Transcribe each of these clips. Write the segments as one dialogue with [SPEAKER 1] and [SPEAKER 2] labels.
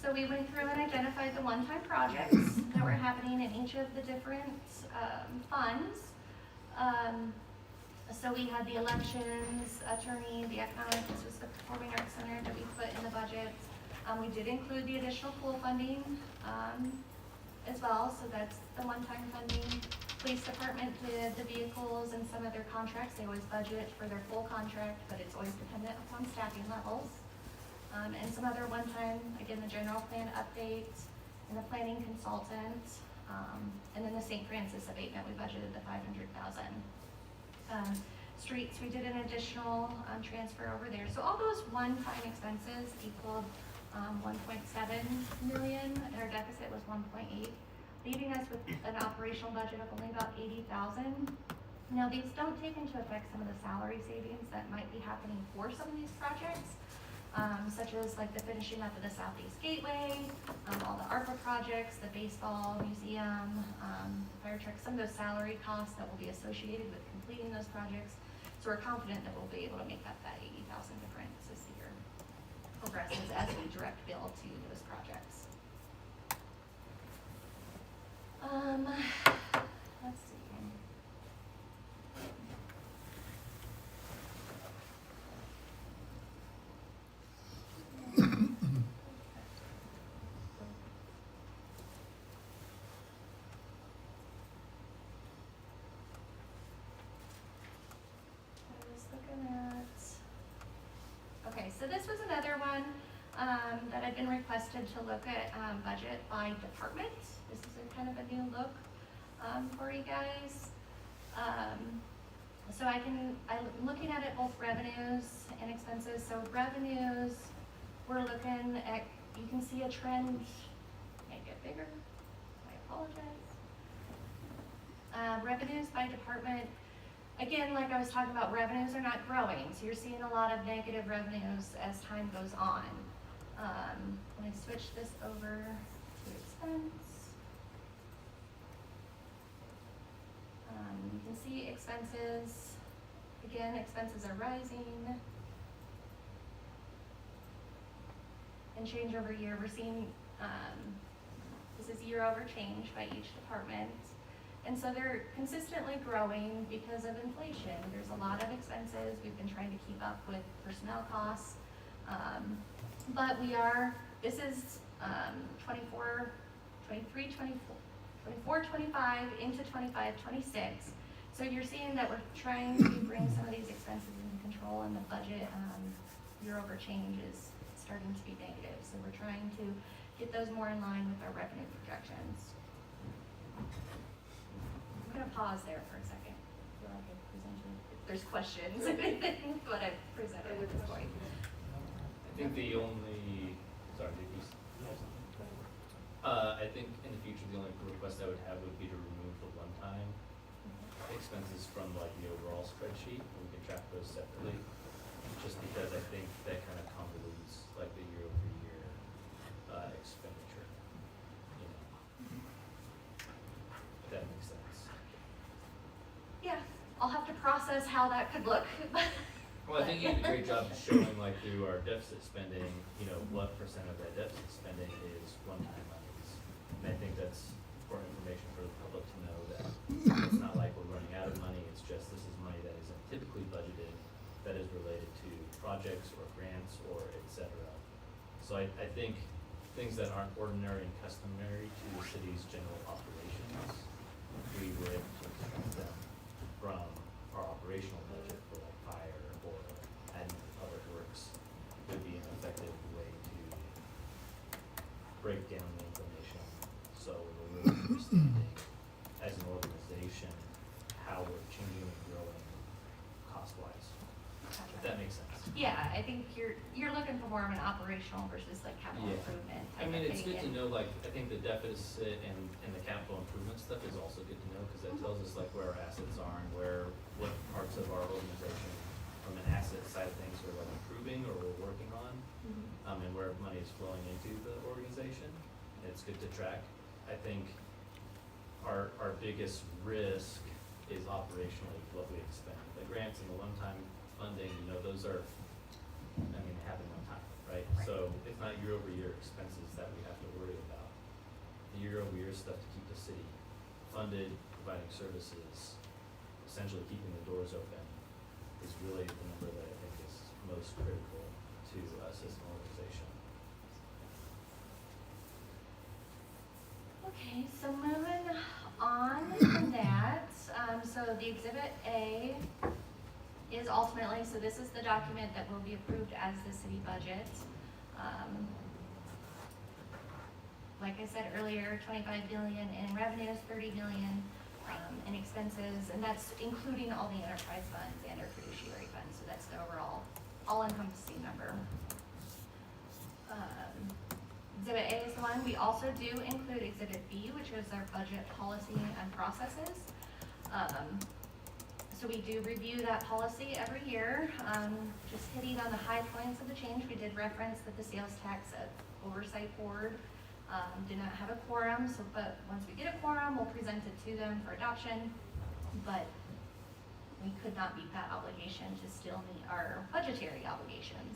[SPEAKER 1] So we went through and identified the one-time projects that were happening in each of the different funds. So we had the elections, attorney, the economic, this was the performing arts center that we put in the budget. We did include the additional pool funding as well, so that's the one-time funding. Police department did the vehicles and some of their contracts. They always budget for their full contract, but it's always dependent upon staffing levels. And some other one-time, again, the general plan update and the planning consultant, and then the St. Francis abatement, we budgeted the $500,000. Streets, we did an additional transfer over there. So all those one-time expenses equaled 1.7 million, and our deficit was 1.8, leaving us with an operational budget of only about 80,000. Now these don't take into effect some of the salary savings that might be happening for some of these projects. Such as like the finishing up of the Southeast Gateway, all the ARPA projects, the baseball museum, fire trucks, some of those salary costs that will be associated with completing those projects. So we're confident that we'll be able to make up that 80,000 difference as the year progresses as we direct bill to those projects. Let's see. Okay, so this was another one that had been requested to look at budget by department. This is a kind of a new look for you guys. So I'm looking at it both revenues and expenses. So revenues, we're looking at, you can see a trend, make it bigger, I apologize. Revenues by department. Again, like I was talking about, revenues are not growing, so you're seeing a lot of negative revenues as time goes on. When I switch this over to expense, you can see expenses. Again, expenses are rising. And change over year, we're seeing, this is year over change by each department. And so they're consistently growing because of inflation. There's a lot of expenses. We've been trying to keep up with personnel costs. But this is 24, 23, 24, 25 into 25, 26. So you're seeing that we're trying to bring some of these expenses into control, and the budget year over change is starting to be negative. So we're trying to get those more in line with our revenue projections. I'm gonna pause there for a second. I feel like I've presented, if there's questions, but I've presented at this point.
[SPEAKER 2] I think the only, sorry, did you? I think in the future, the only request I would have would be to remove the one-time expenses from like the overall spreadsheet, and we can track those separately. Just because I think that kind of convolutes like the year-over-year expenditure. You know, if that makes sense.
[SPEAKER 1] Yeah, I'll have to process how that could look.
[SPEAKER 2] Well, I think you did a great job showing like through our deficit spending, you know, what % of that deficit spending is one-time monies. And I think that's important information for the public to know that it's not like we're running out of money, it's just this is money that isn't typically budgeted, that is related to projects or grants or et cetera. So I think things that aren't ordinary and customary to the city's general operations, we were able to extract them from our operational budget for like fire or admin public works would be an effective way to break down the information so we're really understanding as an organization how we're changing and growing cost-wise. If that makes sense.
[SPEAKER 1] Yeah, I think you're looking for more of an operational versus like capital improvement
[SPEAKER 2] I
[SPEAKER 1] type
[SPEAKER 2] mean,
[SPEAKER 1] of
[SPEAKER 2] it's
[SPEAKER 1] thing.
[SPEAKER 2] good to know, like, I think the deficit and the capital improvement stuff is also good to know, because that tells us like where our assets are and what parts of our organization from an asset side of things are like improving or we're working on, and where money is flowing into the organization. It's good to track. I think our biggest risk is operationally what we expend. The grants and the one-time funding, you know, those are, I mean, they happen one time. right?
[SPEAKER 1] Right.
[SPEAKER 2] So it's not year-over-year expenses that we have to worry about. The year-over-year stuff to keep the city funded, providing services, essentially keeping the doors open, is really the number that I think is most critical to us as an organization.
[SPEAKER 1] Okay, so moving on from that, so the Exhibit A is ultimately, so this is the document that will be approved as the city budget. Like I said earlier, 25 billion in revenues, 30 billion in expenses, and that's including all the enterprise funds and our fiduciary funds, so that's the overall all-encompassing number. Exhibit A is the one. We also do include Exhibit B, which is our budget policy and processes. So we do review that policy every year. Just hitting on the high points of the change, we did reference that the sales tax oversight board did not have a quorum, but once we get a quorum, we'll present it to them for adoption. But we could not meet that obligation to still meet our budgetary obligations.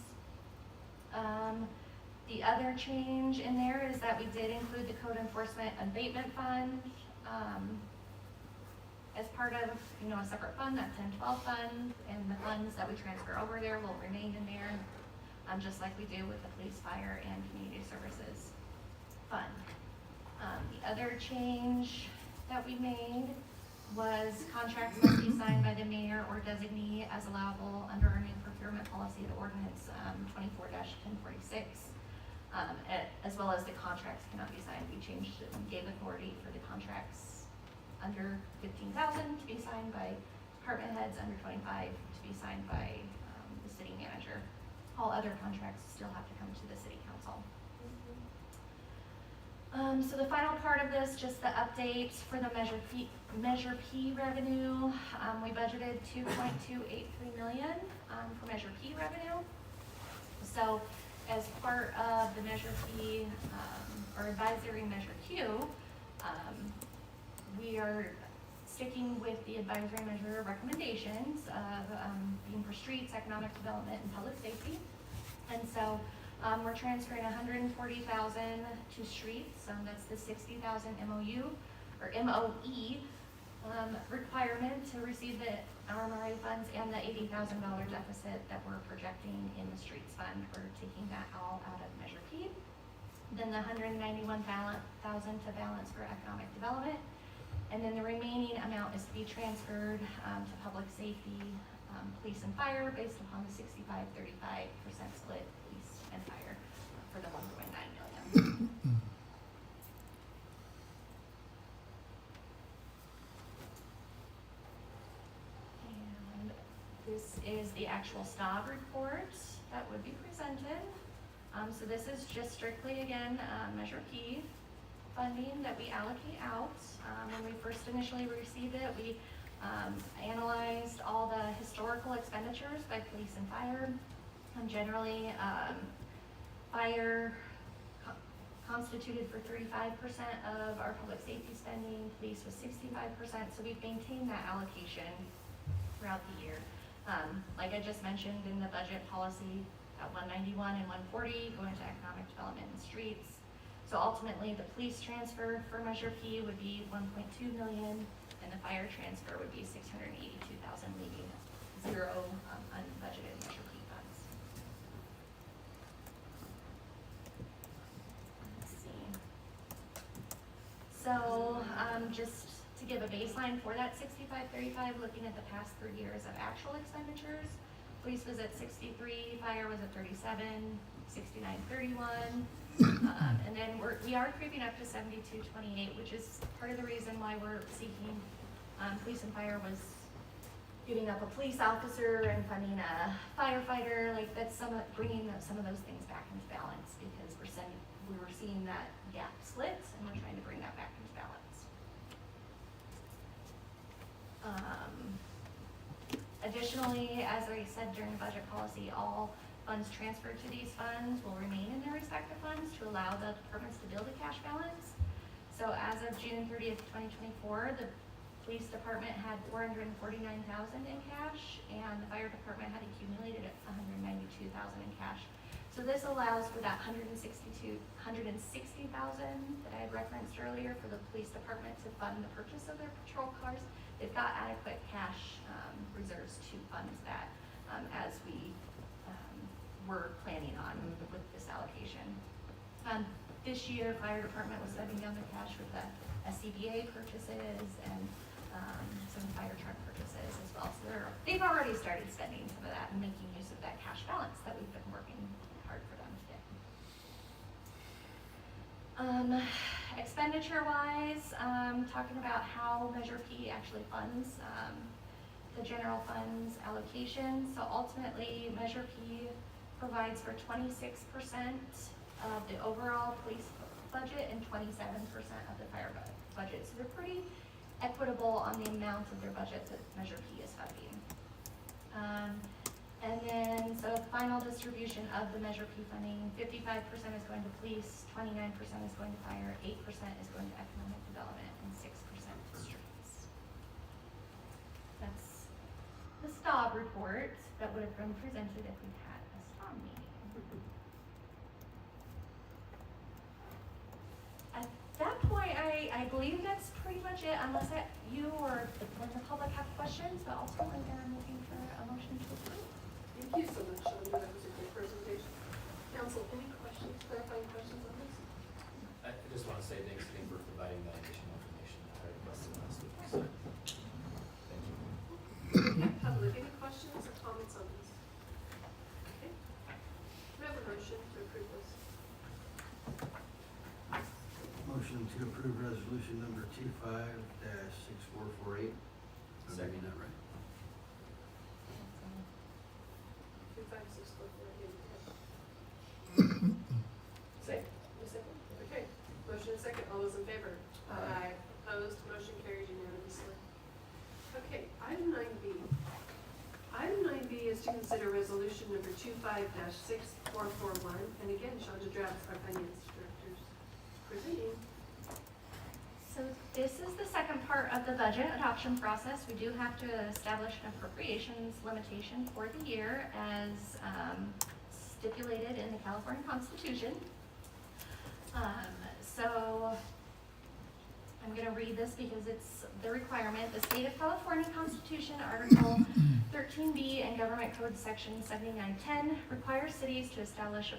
[SPEAKER 1] The other change in there is that we did include the code enforcement abatement fund as part of, a separate fund, that 1012 fund, and the funds that we transfer over there will remain in there, just like we do with the police, fire, and community services fund. The other change that we made was contracts must be signed by the mayor or designee as allowable under our new procurement policy, the ordinance 24-1046. As well as the contracts cannot be signed. We changed it and gave authority for the contracts under 15,000 to be signed by department heads, under 25 to be signed by the city manager. All other contracts still have to come to the city council. So the final part of this, just the updates for the Measure P revenue. We budgeted 2.283 million for Measure P revenue. So as part of the Measure P, or advisory Measure Q, we are sticking with the advisory measure recommendations of being for streets, economic development, and public safety. And so we're transferring 140,000 to streets. That's the 60,000 MOU or MOE requirement to receive the RMRA funds, and the $80,000 deficit that we're projecting in the streets fund. We're taking that all out of Measure P. Then the 191,000 to balance for economic development, and then the remaining amount is to be transferred to public safety, police and fire, based upon the 65-35% split, police and fire, for the 1.9 million. This is the actual STOB report that would be presented. So this is just strictly, again, Measure P funding that we allocate out. When we first initially received it, we analyzed all the historical expenditures by police and fire. Generally, fire constituted for 35% of our public safety spending, police was 65%, so we've maintained that allocation throughout the year. Like I just mentioned, in the budget policy, at 191 and 140 going to economic development and streets. So ultimately, the police transfer for Measure P would be 1.2 million, and the fire transfer would be 682,000, leaving zero unbudgeted Measure P funds. Let's see. So just to give a baseline for that 65-35, looking at the past 3 years of actual expenditures, police was at 63, fire was at 37, 69-31, and then we are creeping up to 72-28, which is part of the reason why we're seeking, police and fire was giving up a police officer and funding a firefighter. Like, that's bringing some of those things back into balance, because we were seeing that gap split, and we're trying to bring that back into balance. Additionally, as I said during budget policy, all funds transferred to these funds will remain in their respective funds to allow the departments to build a cash balance. So as of June 30th, 2024, the police department had 449,000 in cash, and the fire department had accumulated at 192,000 in cash. So this allows for that 160,000 that I had referenced earlier for the police department to fund the purchase of their patrol cars. They've got adequate cash reserves to fund that as we were planning on with this allocation. This year, fire department was spending down their cash with the SCBA purchases and some fire truck purchases as well. So they've already started spending some of that and making use of that cash balance that we've been working hard for them to get. Expenditure-wise, talking about how Measure P actually funds the general funds allocation. So ultimately, Measure P provides for 26% of the overall police budget and 27% of the fire budget. So they're pretty equitable on the amount of their budget that Measure P is funding. And then, so final distribution of the Measure P funding, 55% is going to police, 29% is going to fire, 8% is going to economic development, and 6% to streets. That's the STOB report that would have been presented if we had a STOB meeting. At that point, I believe that's pretty much it, unless you or the public have questions, but ultimately I'm looking for a motion to approve.
[SPEAKER 3] Thank you so much, Shonda. That was a great presentation. Council, any questions, clarifying questions on this?
[SPEAKER 2] I just want to say thanks again for providing that additional information that I requested last week, so, thank you.
[SPEAKER 3] Public, any questions or comments on this? Okay. We have a motion to approve this.
[SPEAKER 4] Motion to approve resolution number 25-6448. Am I reading that right?
[SPEAKER 3] 25644.
[SPEAKER 2] Second.
[SPEAKER 3] A second? Okay. Motion and second. All those in favor?
[SPEAKER 4] Aye.
[SPEAKER 3] Opposed? Motion carries unanimously. Okay, item 9B. Item 9B is to consider resolution number 25-6441. And again, Shonda Drafts, our finance director, presenting.
[SPEAKER 1] So this is the second part of the budget adoption process. We do have to establish an appropriations limitation for the year as stipulated in the California Constitution. So I'm going to read this because it's the requirement. The State of California Constitution, Article 13B and Government Code Section 7910 requires cities to establish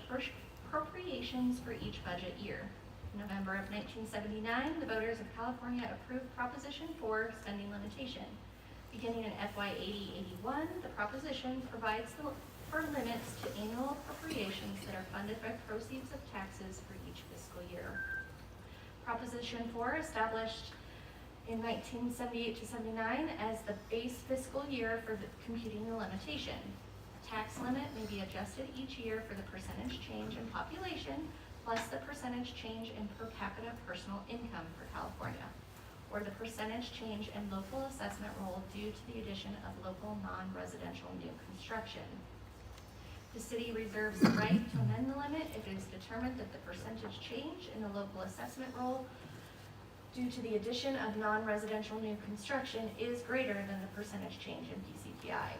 [SPEAKER 1] appropriations for each budget year. In November of 1979, the voters of California approved Proposition 4 spending limitation. Beginning in FY 80-81, the proposition provides for limits to annual appropriations that are funded by proceeds of taxes for each fiscal year. Proposition 4 established in 1978-79 as the base fiscal year for computing the limitation. The tax limit may be adjusted each year for the percentage change in population plus the percentage change in per capita personal income for California, or the percentage change in local assessment roll due to the addition of local non-residential new construction. The city reserves the right to amend the limit if it is determined that the percentage change in the local assessment roll due to the addition of non-residential new construction is greater than the percentage change in PCPI.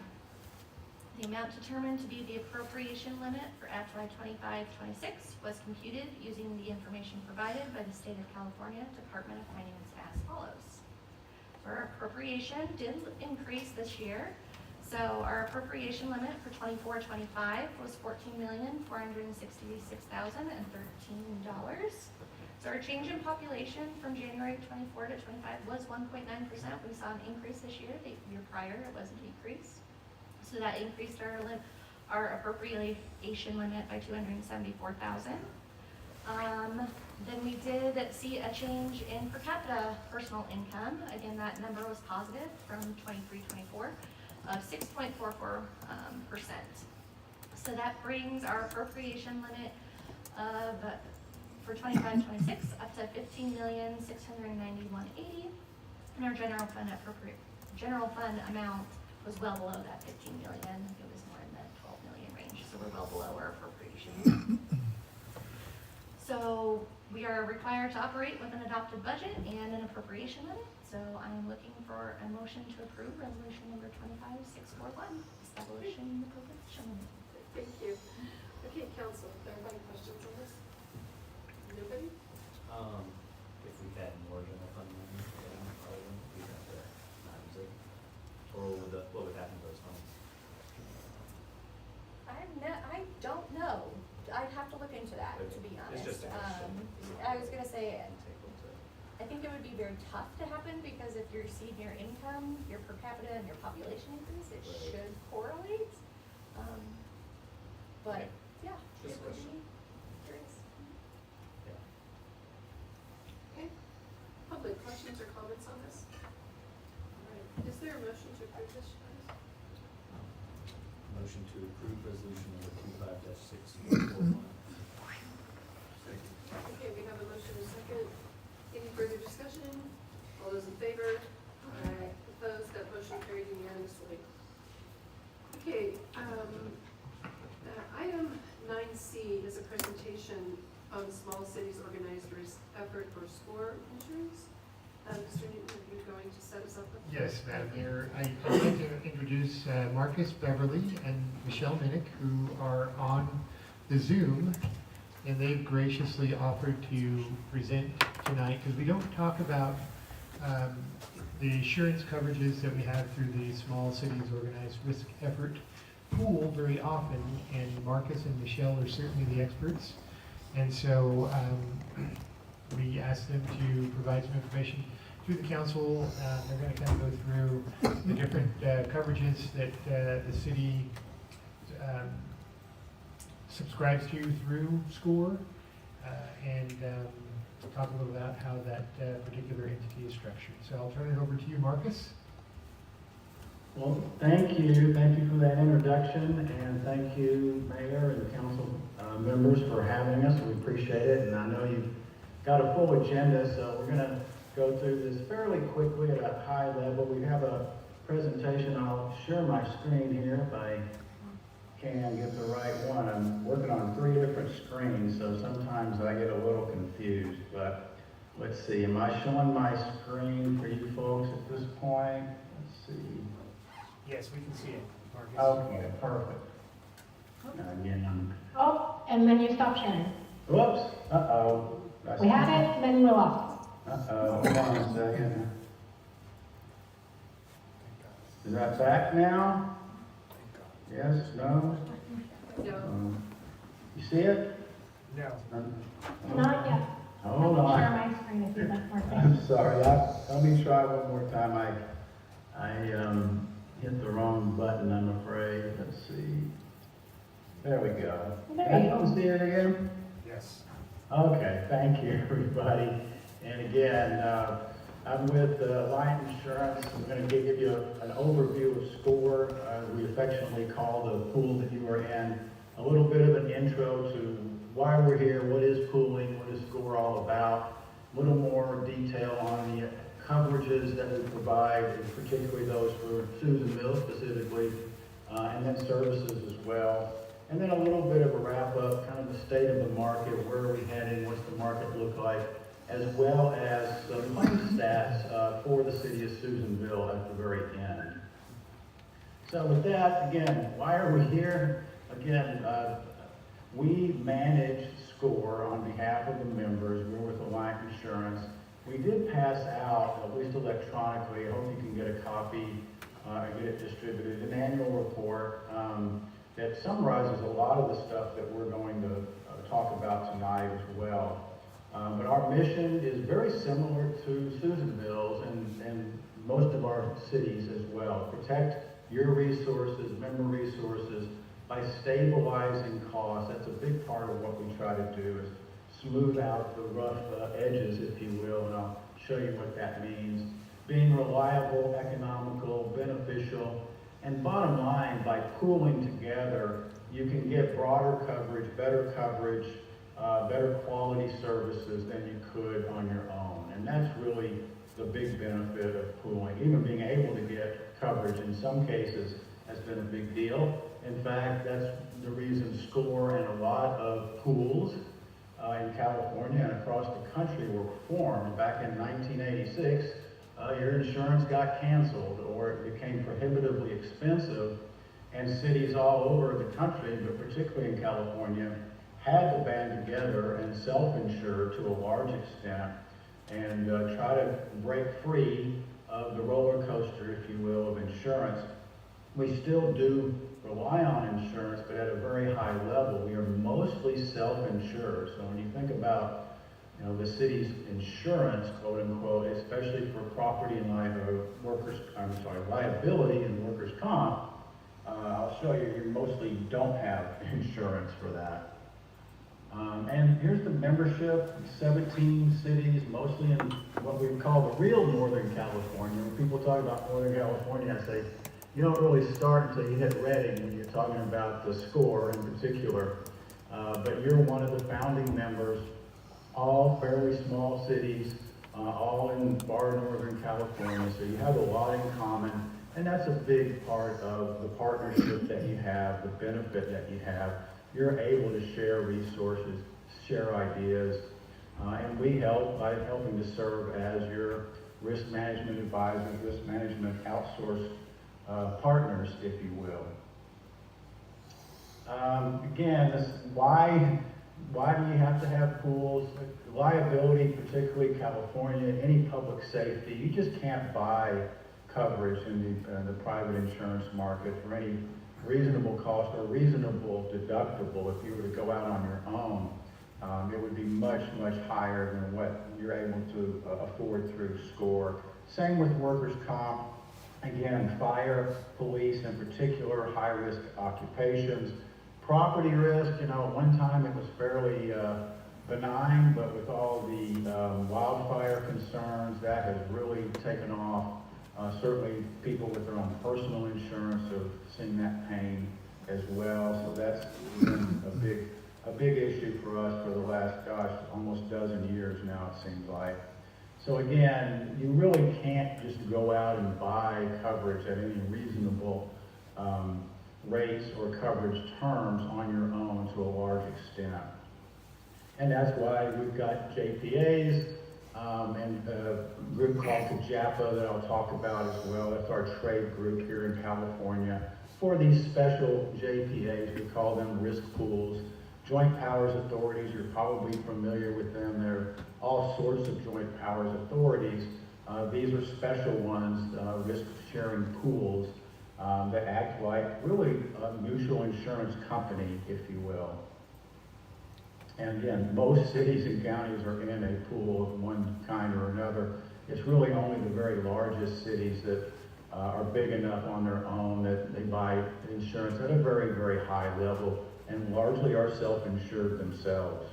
[SPEAKER 1] The amount determined to be the appropriation limit for FY 25-26 was computed using the information provided by the State of California Department of Finance as follows. Our appropriation did increase this year. So our appropriation limit for 24-25 was $14,466,013. So our change in population from January 24 to 25 was 1.9%. We saw an increase this year. The year prior, it was a decrease. So that increased our appropriation limit by $274,000. Then we did see a change in per capita personal income. Again, that number was positive from 23-24 of 6.44%. So that brings our appropriation limit of for 25-26 up to $15,691,080, and our general fund amount was well below that 15 million. It was more in the 12 million range, so we're well below our appropriation. So we are required to operate with an adopted budget and an appropriation limit. So I'm looking for a motion to approve resolution number 25-641, establishing the appropriation limit.
[SPEAKER 3] Thank you. Okay, council, clarifying questions on this? Nobody?
[SPEAKER 2] If we had more general fund money, probably we'd have to not use it. Or what would happen to those funds?
[SPEAKER 5] I don't know. I'd have to look into that, to be honest.
[SPEAKER 2] It's just a question.
[SPEAKER 5] I was gonna say,
[SPEAKER 2] Take them to.
[SPEAKER 5] I think it would be very tough to happen because if you're seeing your income, your per capita and your population increase, it
[SPEAKER 2] Right.
[SPEAKER 5] should correlate. But, yeah,
[SPEAKER 2] Just
[SPEAKER 5] it
[SPEAKER 2] a
[SPEAKER 5] would
[SPEAKER 2] question.
[SPEAKER 5] be curious.
[SPEAKER 2] Yeah.
[SPEAKER 3] Okay. Public questions or comments on this? All right. Is there a motion to approve this, guys?
[SPEAKER 2] Motion to approve resolution number 25-6141.
[SPEAKER 3] Okay, we have a motion and a second. Any further discussion? All those in favor? Aye. Opposed? That motion carried unanimously. Okay, item 9C is a presentation on small cities organized risk effort for SCORE insurance. Mr. Newton, are you going to set us up with?
[SPEAKER 6] Yes, Madam Mayor. I'd like to introduce Marcus Beverly and Michelle Minnick, who are on the Zoom, and they've graciously offered to present tonight, because we don't talk about the insurance coverages that we have through the Small Cities Organized Risk Effort pool very often, and Marcus and Michelle are certainly the experts. And so we asked them to provide some information to the council. They're going to kind of go through the different coverages that the city subscribes to through SCORE, and talk a little about how that particular entity is structured. So I'll turn it over to you, Marcus.
[SPEAKER 7] Well, thank you. Thank you for that introduction, and thank you, Mayor and council members, for having us. We appreciate it, and I know you've got a full agenda, so we're going to go through this fairly quickly at a high level. We have a presentation. I'll share my screen here if I can get the right one. I'm working on 3 different screens, so sometimes I get a little confused, but let's see. Am I showing my screen for you folks at this point? Let's see.
[SPEAKER 6] Yes, we can see it, Marcus.
[SPEAKER 7] Okay, perfect. Now, again,
[SPEAKER 8] Oh, and then you stop sharing.
[SPEAKER 7] whoops, uh-oh.
[SPEAKER 8] We had it, then we lost
[SPEAKER 7] Uh-oh, hold on a second. Is that back now? Yes, no?
[SPEAKER 3] No.
[SPEAKER 7] You see it?
[SPEAKER 6] No.
[SPEAKER 8] it. Not yet.
[SPEAKER 7] Hold
[SPEAKER 8] I can share
[SPEAKER 7] on.
[SPEAKER 8] my screen if you'd like more
[SPEAKER 7] I'm
[SPEAKER 8] things.
[SPEAKER 7] sorry, let me try one more time. I hit the wrong button, I'm afraid. Let's see. There we go.
[SPEAKER 8] There you
[SPEAKER 7] Can
[SPEAKER 8] go.
[SPEAKER 7] see it again?
[SPEAKER 6] Yes.
[SPEAKER 7] Okay, thank you, everybody. And again, I'm with Lion Insurance. I'm going to give you an overview of SCORE. We affectionately call the pool that you are in. A little bit of an intro to why we're here, what is pooling, what is SCORE all about, a little more detail on the coverages that we provide, particularly those for Susanville specifically, and then services as well. And then a little bit of a wrap up, kind of the state of the market, where are we heading, what's the market look like, as well as some claim stats for the city of Susanville at the very end. So with that, again, why are we here? Again, we manage SCORE on behalf of the members. We're with Alliant Insurance. We did pass out, at least electronically, I hope you can get a copy and get it distributed, an annual report that summarizes a lot of the stuff that we're going to talk about tonight as well. But our mission is very similar to Susanville's and most of our cities as well. Protect your resources, member resources, by stabilizing costs. That's a big part of what we try to do, is smooth out the rough edges, if you will, and I'll show you what that means. Being reliable, economical, beneficial, and bottom line, by pooling together, you can get broader coverage, better quality services than you could on your own. And that's really the big benefit of pooling. Even being able to get coverage in some cases has been a big deal. In fact, that's the reason SCORE and a lot of pools in California and across the country were formed. Back in 1986, your insurance got canceled or it became prohibitively expensive, and cities all over the country, but particularly in California, had to band together and self-insure to a large extent and try to break free of the roller coaster, if you will, of insurance. We still do rely on insurance, but at a very high level. We are mostly self-insured. So when you think about, you know, the city's insurance, quote unquote, especially for property and liability and workers' comp, I'll show you, you mostly don't have insurance for that. And here's the membership, 17 cities, mostly in what we call the real Northern California. When people talk about Northern California, I say, you don't really start until you hit Redding when you're talking about the score in particular. But you're one of the founding members, all fairly small cities, all in far Northern California. So you have a lot in common. And that's a big part of the partnership that you have, the benefit that you have. You're able to share resources, share ideas, and we help by helping to serve as your risk management advisors, risk management outsource partners, if you will. Again, why do you have to have pools? Liability, particularly California, any public safety, you just can't buy coverage in the private insurance market for any reasonable cost or reasonable deductible. If you were to go out on your own, it would be much, much higher than what you're able to afford through SCORE. Same with workers' comp. Again, fire, police in particular, high-risk occupations. Property risk, you know, at one time it was fairly benign, but with all the wildfire concerns, that has really taken off. Certainly people with their own personal insurance have seen that pain as well. So that's been a big issue for us for the last, gosh, almost dozen years now, it seems like. So again, you really can't just go out and buy coverage at any reasonable rates or coverage terms on your own to a large extent. And that's why we've got JPAs and a group called TJAPA that I'll talk about as well. That's our trade group here in California. For these special JPAs, we call them risk pools. Joint powers authorities, you're probably familiar with them. There are all sorts of joint powers authorities. These are special ones, risk-sharing pools that act like really a mutual insurance company, if you will. And again, most cities and counties are in a pool of one kind or another. It's really only the very largest cities that are big enough on their own that they buy insurance at a very, very high level and largely are self-insured themselves.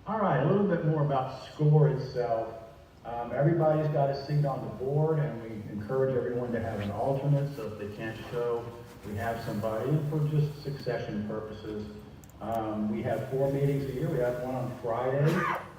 [SPEAKER 7] All right, a little bit more about SCORE itself. Everybody's got a seat on the board, and we encourage everyone to have an alternate, so if they can't show, we have somebody for just succession purposes. We have 4 meetings a year. We have one on Friday,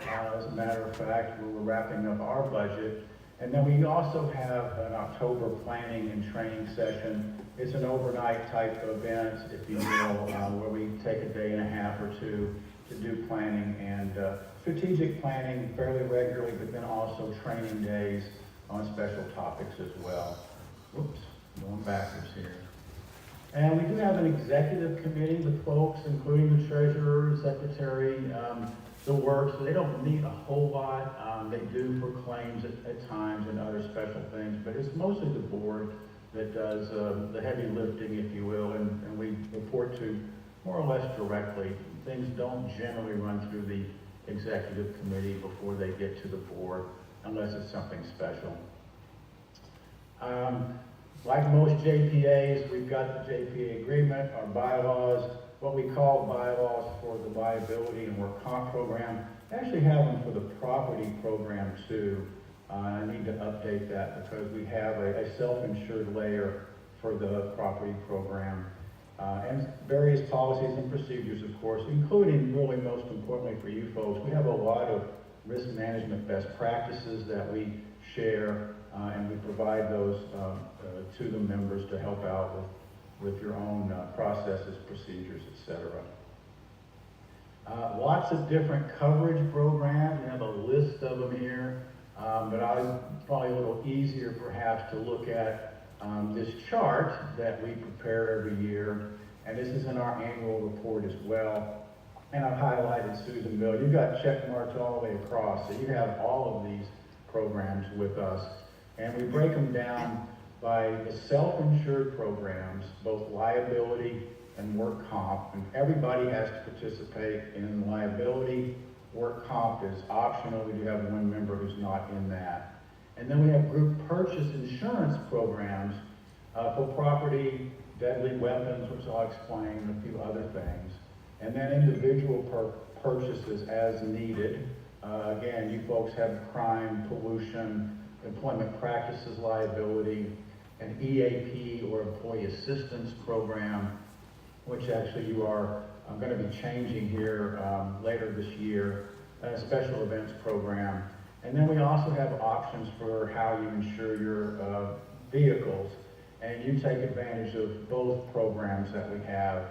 [SPEAKER 7] as a matter of fact, where we're wrapping up our budget. And then we also have an October planning and training session. It's an overnight type event, if you will, where we take a day and a half or two to do planning and strategic planning fairly regularly, but then also training days on special topics as well. Oops, going backwards here. And we do have an executive committee with folks, including the treasurer, secretary, the works. So they don't need a whole lot. They do for claims at times and other special things, but it's mostly the board that does the heavy lifting, if you will, and we report to more or less directly. Things don't generally run through the executive committee before they get to the board, unless it's something special. Like most JPAs, we've got the JPA agreement, our bylaws, what we call bylaws for the liability and work comp program. I actually have them for the property program too. I need to update that because we have a self-insured layer for the property program. And various policies and procedures, of course, including, really most importantly for you folks, we have a lot of risk management best practices that we share, and we provide those to the members to help out with your own processes, procedures, etc. Lots of different coverage programs. We have a list of them here, but it's probably a little easier perhaps to look at this chart that we prepare every year, and this is in our annual report as well. And I've highlighted Susanville. You've got check marks all the way across, so you have all of these programs with us. And we break them down by the self-insured programs, both liability and work comp. And everybody has to participate in liability. Work comp is optional. We do have one member who's not in that. And then we have group purchase insurance programs for property, deadly weapons, which I'll explain, and a few other things. And then individual purchases as needed. Again, you folks have crime, pollution, employment practices liability, an EAP or employee assistance program, which actually you are going to be changing here later this year, a special events program. And then we also have options for how you insure your vehicles, and you take advantage of both programs that we have.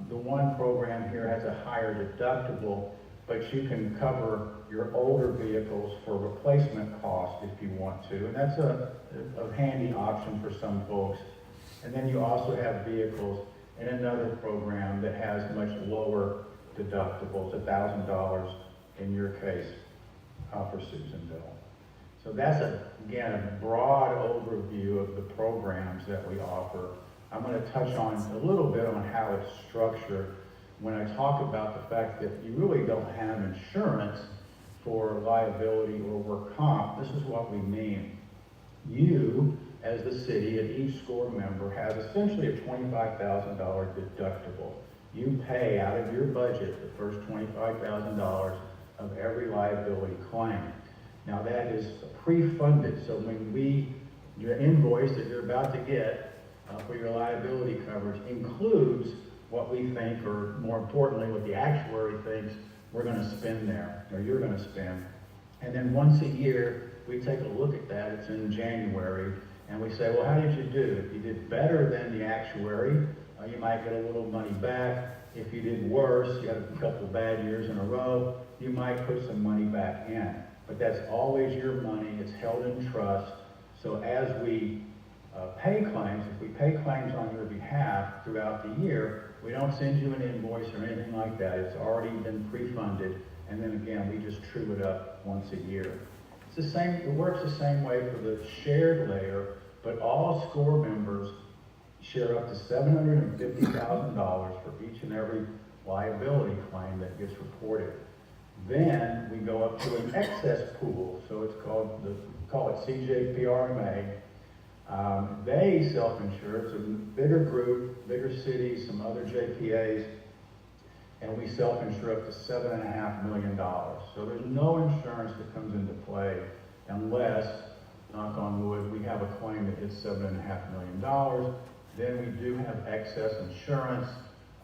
[SPEAKER 7] The one program here has a higher deductible, but you can cover your older vehicles for replacement cost if you want to, and that's a handy option for some folks. And then you also have vehicles in another program that has much lower deductibles, $1,000 in your case for Susanville. So that's, again, a broad overview of the programs that we offer. I'm going to touch on a little bit on how it's structured when I talk about the fact that you really don't have insurance for liability or work comp. This is what we mean. You, as the city, and each SCORE member has essentially a $25,000 deductible. You pay out of your budget the first $25,000 of every liability claim. Now that is pre-funded, so when your invoice that you're about to get for your liability coverage includes what we think, or more importantly, what the actuary thinks we're going to spend there, or you're going to spend. And then once a year, we take a look at that. It's in January, and we say, well, how did you do? If you did better than the actuary, you might get a little money back. If you did worse, you had a couple bad years in a row, you might put some money back in. But that's always your money. It's held in trust. So as we pay claims, if we pay claims on your behalf throughout the year, we don't send you an invoice or anything like that. It's already been pre-funded. And then again, we just true it up once a year. It's the same, it works the same way for the shared layer, but all SCORE members share up to $750,000 for each and every liability claim that gets reported. Then we go up to an excess pool, so it's called, call it CJPRMA. They self-insure, it's a bigger group, bigger cities, some other JPAs, and we self-insure up to $7.5 million. So there's no insurance that comes into play unless, knock on wood, we have a claim that hits $7.5 million. Then we do have excess insurance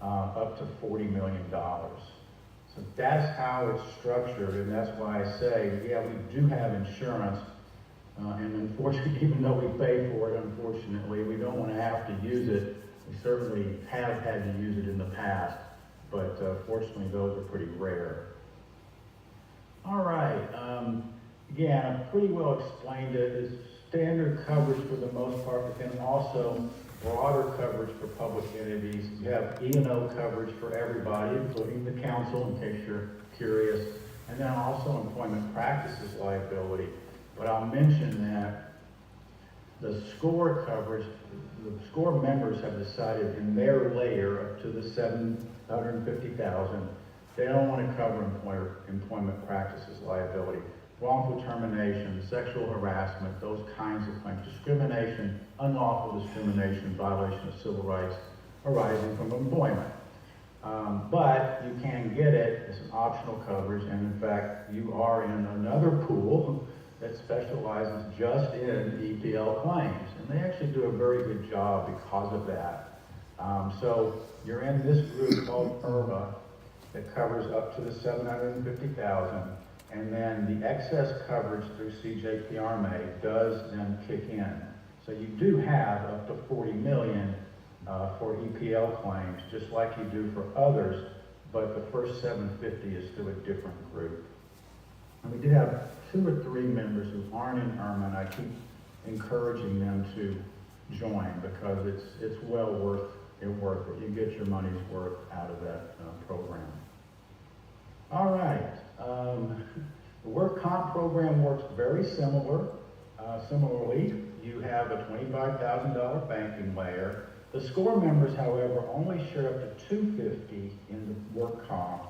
[SPEAKER 7] up to $40 million. So that's how it's structured, and that's why I say, yeah, we do have insurance, and unfortunately, even though we pay for it, unfortunately, we don't want to have to use it. We certainly have had to use it in the past, but fortunately, those are pretty rare. All right, again, I've pretty well explained it. It's standard coverage for the most part, but then also broader coverage for public entities. You have E&O coverage for everybody, including the council, in case you're curious, and then also employment practices liability. But I'll mention that the SCORE coverage, the SCORE members have decided in their layer up to the $750,000, they don't want to cover employment practices liability. Wrongful termination, sexual harassment, those kinds of claims, discrimination, unlawful discrimination, violation of civil rights arising from employment. But you can get it as an optional coverage, and in fact, you are in another pool that specializes just in EPL claims, and they actually do a very good job because of that. So you're in this group called IRVA that covers up to the $750,000. And then the excess coverage through CJPRMA does then kick in. So you do have up to $40 million for EPL claims, just like you do for others, but the first $750 is through a different group. And we do have 2 or 3 members who aren't in IRMA, and I keep encouraging them to join, because it's well worth it. You get your money's worth out of that program. All right. The work comp program works very similar. Similarly, you have a $25,000 banking layer. The SCORE members, however, only share up to $250 in the work comp.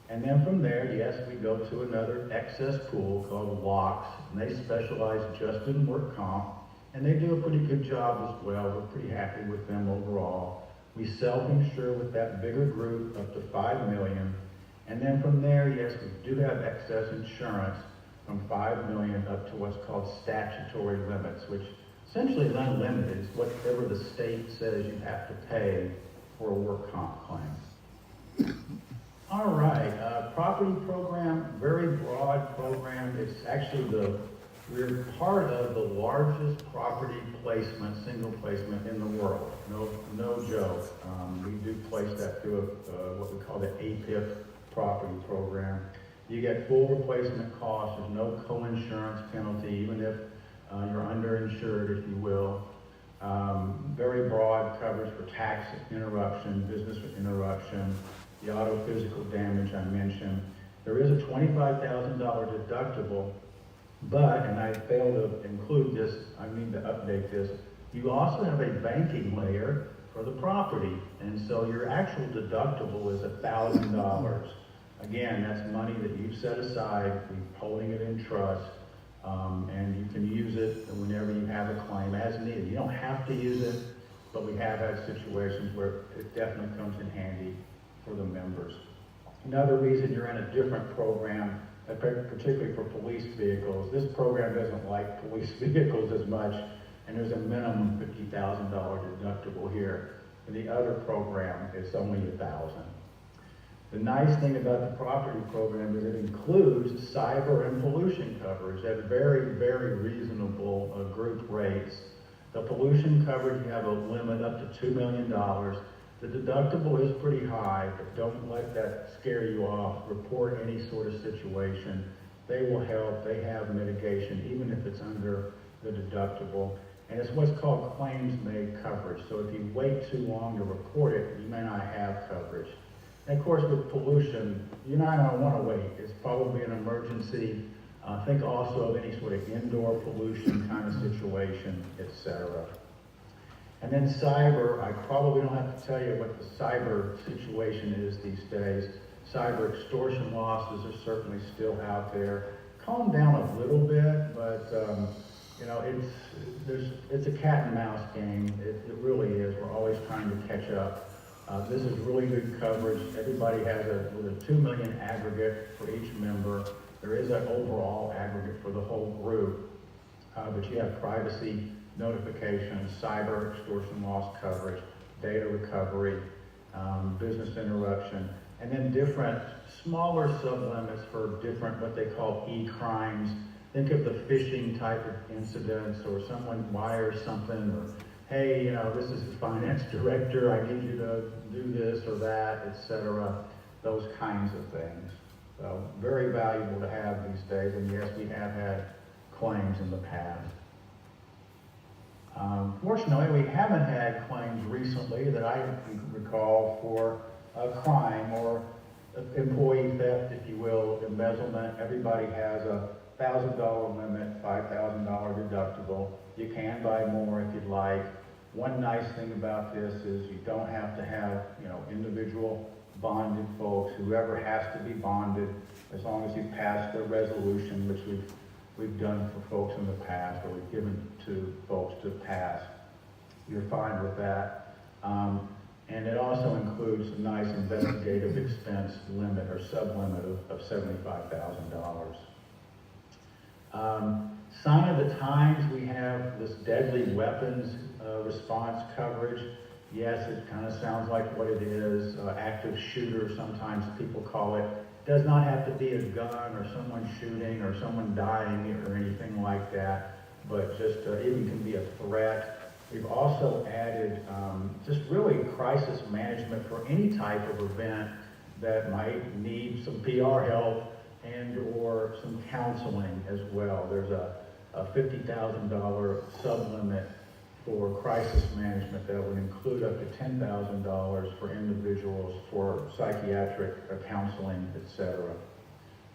[SPEAKER 7] And then from there, yes, we go to another excess pool called WOX, and they specialize just in work comp, and they do a pretty good job as well. We're pretty happy with them overall. We self-insure with that bigger group up to $5 million. And then from there, yes, we do have excess insurance from $5 million up to what's called statutory limits, which essentially is unlimited. It's whatever the state says you have to pay for a work comp claim. All right, property program, very broad program. It's actually we're part of the largest property placement, single placement in the world. No joke. We do place that through what we call the APIP property program. You get full replacement costs. There's no co-insurance penalty, even if you're underinsured, if you will. Very broad coverage for tax interruption, business interruption, the auto physical damage I mentioned. There is a $25,000 deductible, but, and I failed to include this, I need to update this, you also have a banking layer for the property, and so your actual deductible is $1,000. Again, that's money that you've set aside, we're holding it in trust, and you can use it whenever you have a claim as needed. You don't have to use it, but we have had situations where it definitely comes in handy for the members. Another reason you're in a different program, particularly for police vehicles, this program doesn't like police vehicles as much, and there's a minimum $50,000 deductible here. In the other program, it's only $1,000. The nice thing about the property program is it includes cyber and pollution coverage at very, very reasonable group rates. The pollution coverage, you have a limit up to $2 million. The deductible is pretty high, but don't let that scare you off. Report any sort of situation. They will help. They have mitigation, even if it's under the deductible. And it's what's called claims-made coverage. So if you wait too long to report it, you may not have coverage. And of course, with pollution, you're not going to want to wait. It's probably an emergency. Think also of any sort of indoor pollution kind of situation, etc. And then cyber, I probably don't have to tell you what the cyber situation is these days. Cyber extortion losses are certainly still out there. Calmed down a little bit, but you know, it's a cat and mouse game. It really is. We're always trying to catch up. This is really good coverage. Everybody has with a $2 million aggregate for each member. There is an overall aggregate for the whole group, but you have privacy notifications, cyber extortion loss coverage, data recovery, business interruption, and then different smaller sublimits for different what they call e-crimes. Think of the phishing type of incidents, or someone wires something, or hey, you know, this is the finance director, I need you to do this or that, etc. Those kinds of things. So very valuable to have these days, and yes, we have had claims in the past. Fortunately, we haven't had claims recently that I recall for a crime or employee theft, if you will, embezzlement. Everybody has a $1,000 limit, $5,000 deductible. You can buy more if you'd like. One nice thing about this is you don't have to have, you know, individual bonded folks. Whoever has to be bonded, as long as you pass the resolution, which we've done for folks in the past, or we've given to folks to pass, you're fine with that. And it also includes a nice investigative expense limit or sublimit of $75,000. Sign of the times, we have this deadly weapons response coverage. Yes, it kind of sounds like what it is, active shooter, sometimes people call it. It does not have to be a gun or someone shooting or someone dying or anything like that, but just even can be a threat. We've also added just really crisis management for any type of event that might need some PR help and or some counseling as well. There's a $50,000 sublimit for crisis management that would include up to $10,000 for individuals for psychiatric counseling, etc.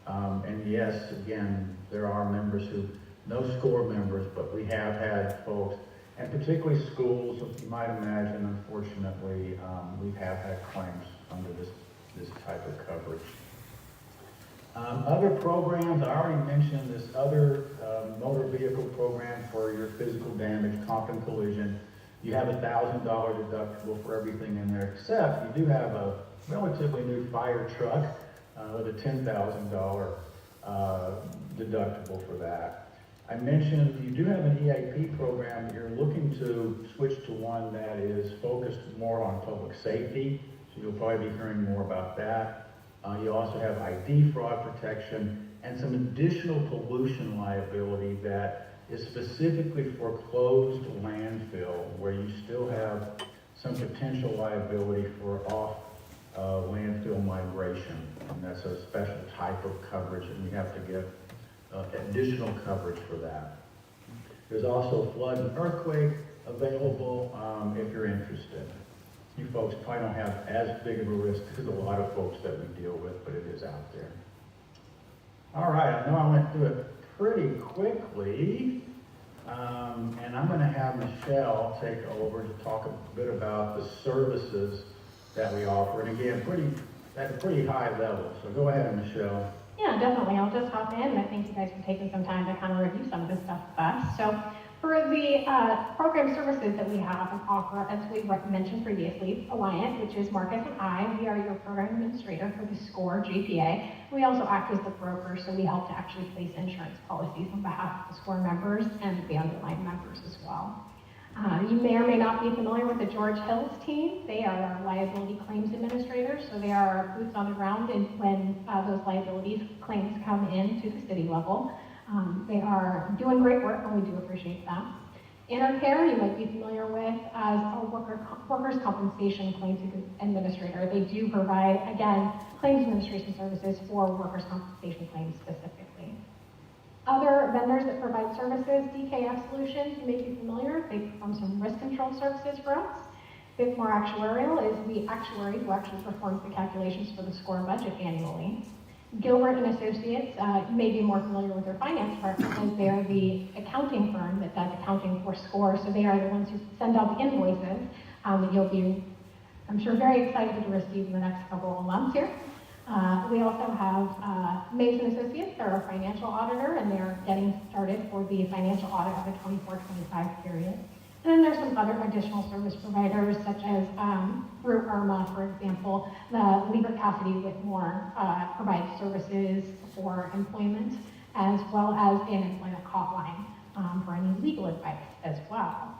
[SPEAKER 7] And yes, again, there are members who, no SCORE members, but we have had folks, and particularly schools, you might imagine, unfortunately, we have had claims under this type of coverage. Other programs, I already mentioned this other motor vehicle program for your physical damage, comp and collision. You have $1,000 deductible for everything in there, except you do have a relatively new fire truck with a $10,000 deductible for that. I mentioned you do have an EAP program. You're looking to switch to one that is focused more on public safety, so you'll probably be hearing more about that. You also have ID fraud protection and some additional pollution liability that is specifically for closed landfill, where you still have some potential liability for off landfill migration. And that's a special type of coverage, and you have to get additional coverage for that. There's also flood and earthquake available if you're interested. You folks probably don't have as big of a risk as a lot of folks that we deal with, but it is out there. All right, I know I went through it pretty quickly, and I'm going to have Michelle take over to talk a bit about the services that we offer, and again, at a pretty high level. So go ahead, Michelle.
[SPEAKER 8] Yeah, definitely. I'll just hop in. I thank you guys for taking some time to kind of review some of this stuff with us. So for the program services that we have and offer, as we mentioned previously, Alliant, which is Marcus and I, we are your program administrator for the SCORE JPA. We also act as the broker, so we help to actually place insurance policies on behalf of the SCORE members and the underlying members as well. You may or may not be familiar with the George Hills team. They are our liability claims administrators, so they are our boots on the ground when those liabilities claims come in to the city level. They are doing great work, and we do appreciate that. Intercare, you might be familiar with as a workers' compensation claims administrator. They do provide, again, claims administration services for workers' compensation claims specifically. Other vendors that provide services, DKF Solutions, you may be familiar. They perform some risk control services for us. Bit-More Actuarial is the actuary who actually performs the calculations for the SCORE budget annually. Gilbert and Associates, you may be more familiar with their finance department, as they are the accounting firm that does accounting for SCORE, so they are the ones who send out the invoices that you'll be, I'm sure, very excited to receive in the next couple of months here. We also have Mason Associates. They're our financial auditor, and they're getting started for the financial audit of the 24-25 period. And then there's some other additional service providers, such as through IRMA, for example, the Lieber Cassidy Whitmore provides services for employment, as well as an employment hotline for any legal advice as well.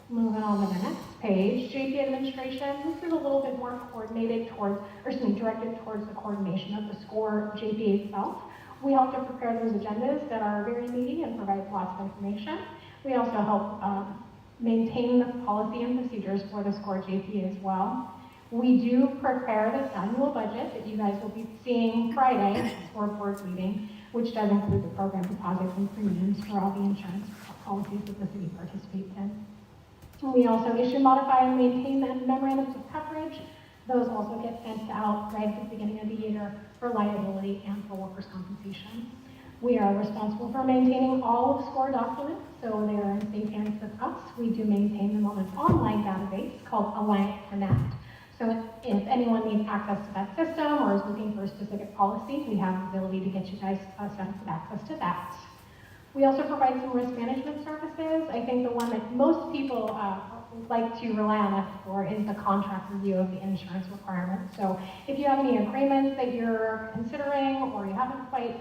[SPEAKER 8] Moving on to the next page, JP administration. This is a little bit more coordinated towards, directed towards the coordination of the SCORE JP itself. We help to prepare those agendas that are very meaty and provide lots of information. We also help maintain the policy and procedures for the SCORE JP as well. We do prepare this annual budget that you guys will be seeing Friday at the SCORE board meeting, which does include the program deposits and premiums for all the insurance policies that the city participates in. We also issue, modify, and maintain the memorandums of coverage. Those also get sent out right at the beginning of the year for liability and for workers' compensation. We are responsible for maintaining all of SCORE documents, so they are in safe hands with us. We do maintain them on an online database called Alliant Connect. So if anyone needs access to that system or is looking for a specific policy, we have the ability to get you guys set up with access to that. We also provide some risk management services. I think the one that most people like to rely on us for is the contract review of the insurance requirements. So if you have any agreements that you're considering or you haven't quite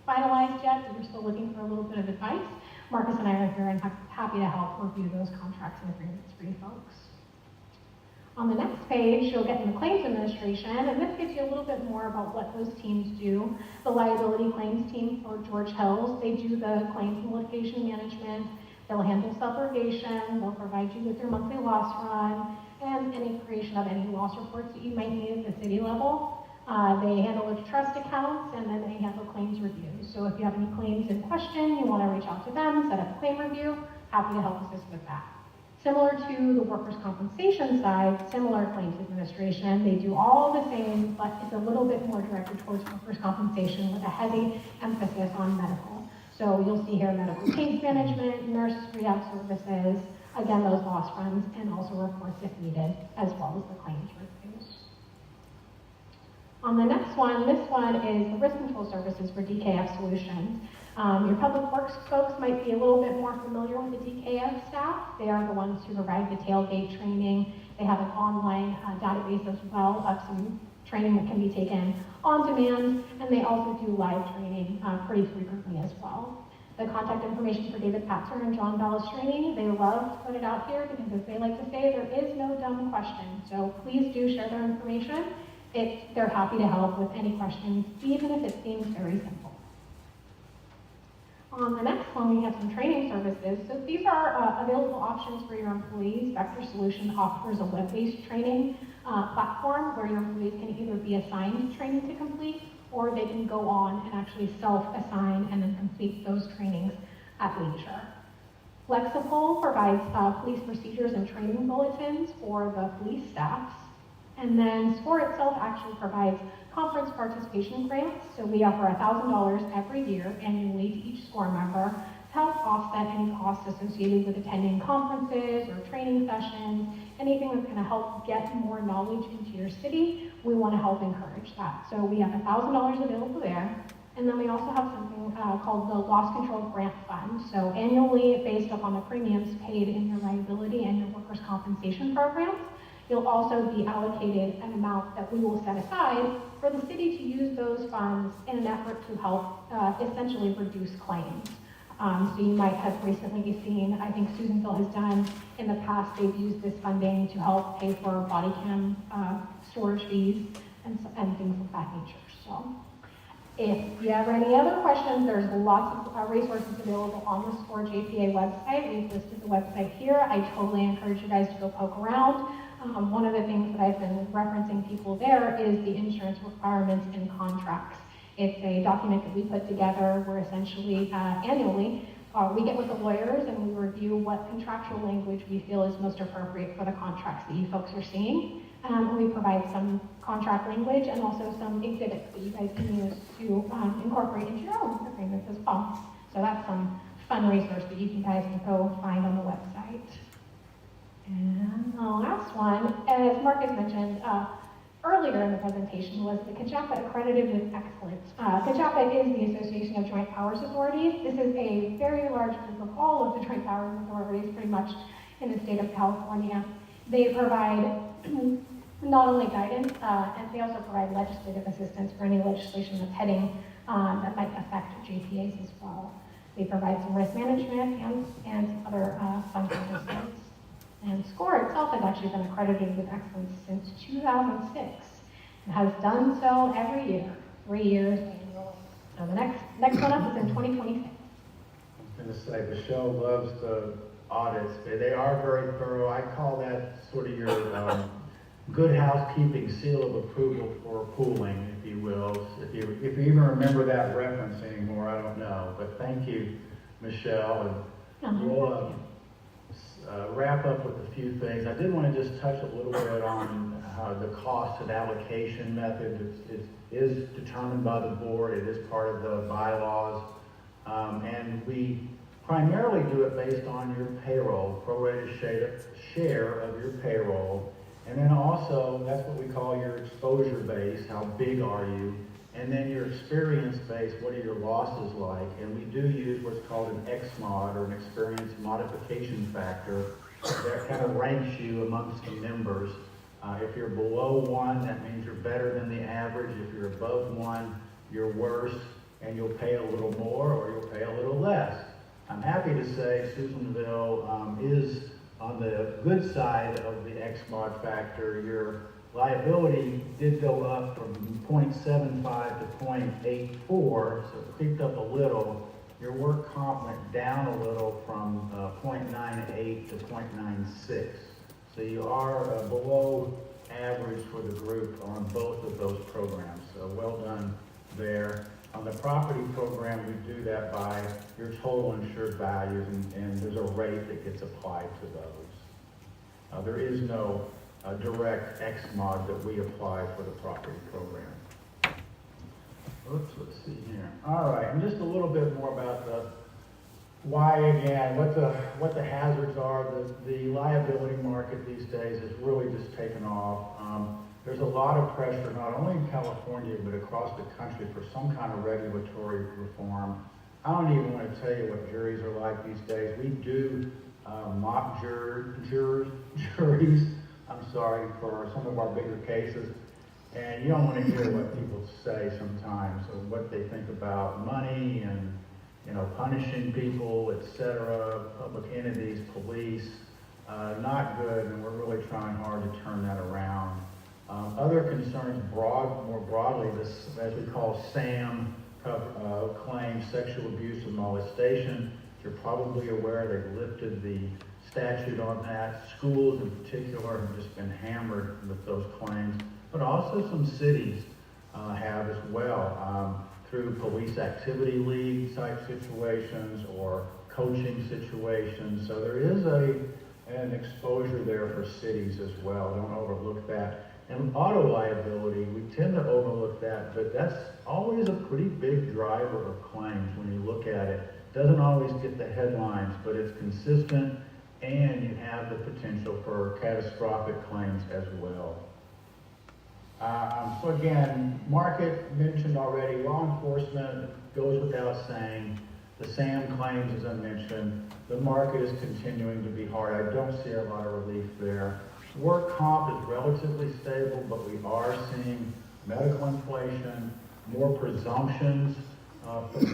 [SPEAKER 8] finalized yet, but you're still looking for a little bit of advice, Marcus and I are here and happy to help review those contracts and agreements for you folks. On the next page, you'll get in the claims administration, and this gives you a little bit more about what those teams do. The liability claims team for George Hills, they do the claims and litigation management. They'll handle subrogation. They'll provide you with your monthly loss run and any creation of any loss reports that you might need at the city level. They handle the trust accounts, and then they handle claims reviews. So if you have any claims in question, you want to reach out to them, set up a claim review, happy to help assist with that. Similar to the workers' compensation side, similar claims administration, they do all the same, but it's a little bit more directed towards workers' compensation with a heavy emphasis on medical. So you'll see here medical case management, nurse rehab services, again, those loss runs, and also reports if needed, as well as the claims reviews. On the next one, this one is the risk control services for DKF Solutions. Your public works folks might be a little bit more familiar with the DKF staff. They are the ones who provide the tailgate training. They have an online database as well of some training that can be taken on demand, and they also do live training pretty frequently as well. The contact information for David Patzer and John Bell's training, they love to put it out here because as they like to say, there is no dumb question. So please do share their information. They're happy to help with any questions, even if it seems very simple. On the next one, we have some training services. So these are available options for your employees. Vector Solution offers a web-based training platform where your employees can either be assigned training to complete, or they can go on and actually self-assign and then complete those trainings at leisure. Flexipol provides police procedures and training bulletins for the police staffs. And then SCORE itself actually provides conference participation grants. So we offer $1,000 every year annually to each SCORE member to help offset any costs associated with attending conferences or training sessions, anything that's going to help get more knowledge into your city. We want to help encourage that. So we have $1,000 available there. And then we also have something called the Loss Control Grant Fund. So annually, based upon the premiums paid in your liability and your workers' compensation programs, you'll also be allocated an amount that we will set aside for the city to use those funds in an effort to help essentially reduce claims. So you might have recently seen, I think Susanville has done in the past, they've used this funding to help pay for body cam storage fees and things of that nature. So if you have any other questions, there's lots of resources available on the SCORE JPA website. We've listed the website here. I totally encourage you guys to go poke around. One of the things that I've been referencing people there is the insurance requirements and contracts. It's a document that we put together where essentially annually we get with the lawyers and we review what contractual language we feel is most appropriate for the contracts that you folks are seeing. We provide some contract language and also some exhibits that you guys can use to incorporate into your own agreements as well. So that's some fun resource that you guys can go find on the website. And the last one, as Marcus mentioned earlier in the presentation, was the CAJAPA Accredited with Excellence. CAJAPA is the Association of Joint Powers Authorities. This is a very large group of all of the joint powers authorities pretty much in the state of California. They provide not only guidance, and they also provide legislative assistance for any legislation that's heading that might affect JPAs as well. They provide some risk management and other fund services. And SCORE itself has actually been accredited with excellence since 2006 and has done so every year, 3 years annually. So the next one up is in 2026.
[SPEAKER 7] I was going to say, Michelle loves the audits. They are very thorough. I call that sort of your good housekeeping seal of approval for pooling, if you will. If you even remember that reference anymore, I don't know. But thank you, Michelle. And we'll wrap up with a few things. I did want to just touch a little bit on the cost and allocation method. It is determined by the board. It is part of the bylaws. And we primarily do it based on your payroll, prorated share of your payroll. And then also, that's what we call your exposure base, how big are you? And then your experience base, what are your losses like? And we do use what's called an XMOD, or an experience modification factor, that kind of ranks you amongst the members. If you're below 1, that means you're better than the average. If you're above 1, you're worse, and you'll pay a little more or you'll pay a little less. I'm happy to say Susanville is on the good side of the XMOD factor. Your liability did go up from 0.75 to 0.84, so it creeped up a little. Your work comp went down a little from 0.98 to 0.96. So you are below average for the group on both of those programs. So well done there. On the property program, we do that by your total insured values, and there's a rate that gets applied to those. There is no direct X mod that we apply for the property program. Oops, let's see here. All right, and just a little bit more about the why again, what the hazards are. The liability market these days has really just taken off. There's a lot of pressure, not only in California, but across the country for some kind of regulatory reform. I don't even want to tell you what juries are like these days. We do mock juries, I'm sorry, for some of our bigger cases. And you don't want to hear what people say sometimes, or what they think about money and, you know, punishing people, etc., public entities, police. Not good, and we're really trying hard to turn that around. Other concerns more broadly, this, as we call SAM claims, sexual abuse and molestation. You're probably aware they've lifted the statute on that. Schools in particular have just been hammered with those claims, but also some cities have as well, through police activity league type situations or coaching situations. So there is an exposure there for cities as well. Don't overlook that. And auto liability, we tend to overlook that, but that's always a pretty big driver of claims when you look at it. Doesn't always get the headlines, but it's consistent, and you have the potential for catastrophic claims as well. So again, market mentioned already, law enforcement goes without saying. The SAM claims, as I mentioned, the market is continuing to be hard. I don't see a lot of relief there. Work comp is relatively stable, but we are seeing medical inflation, more presumptions,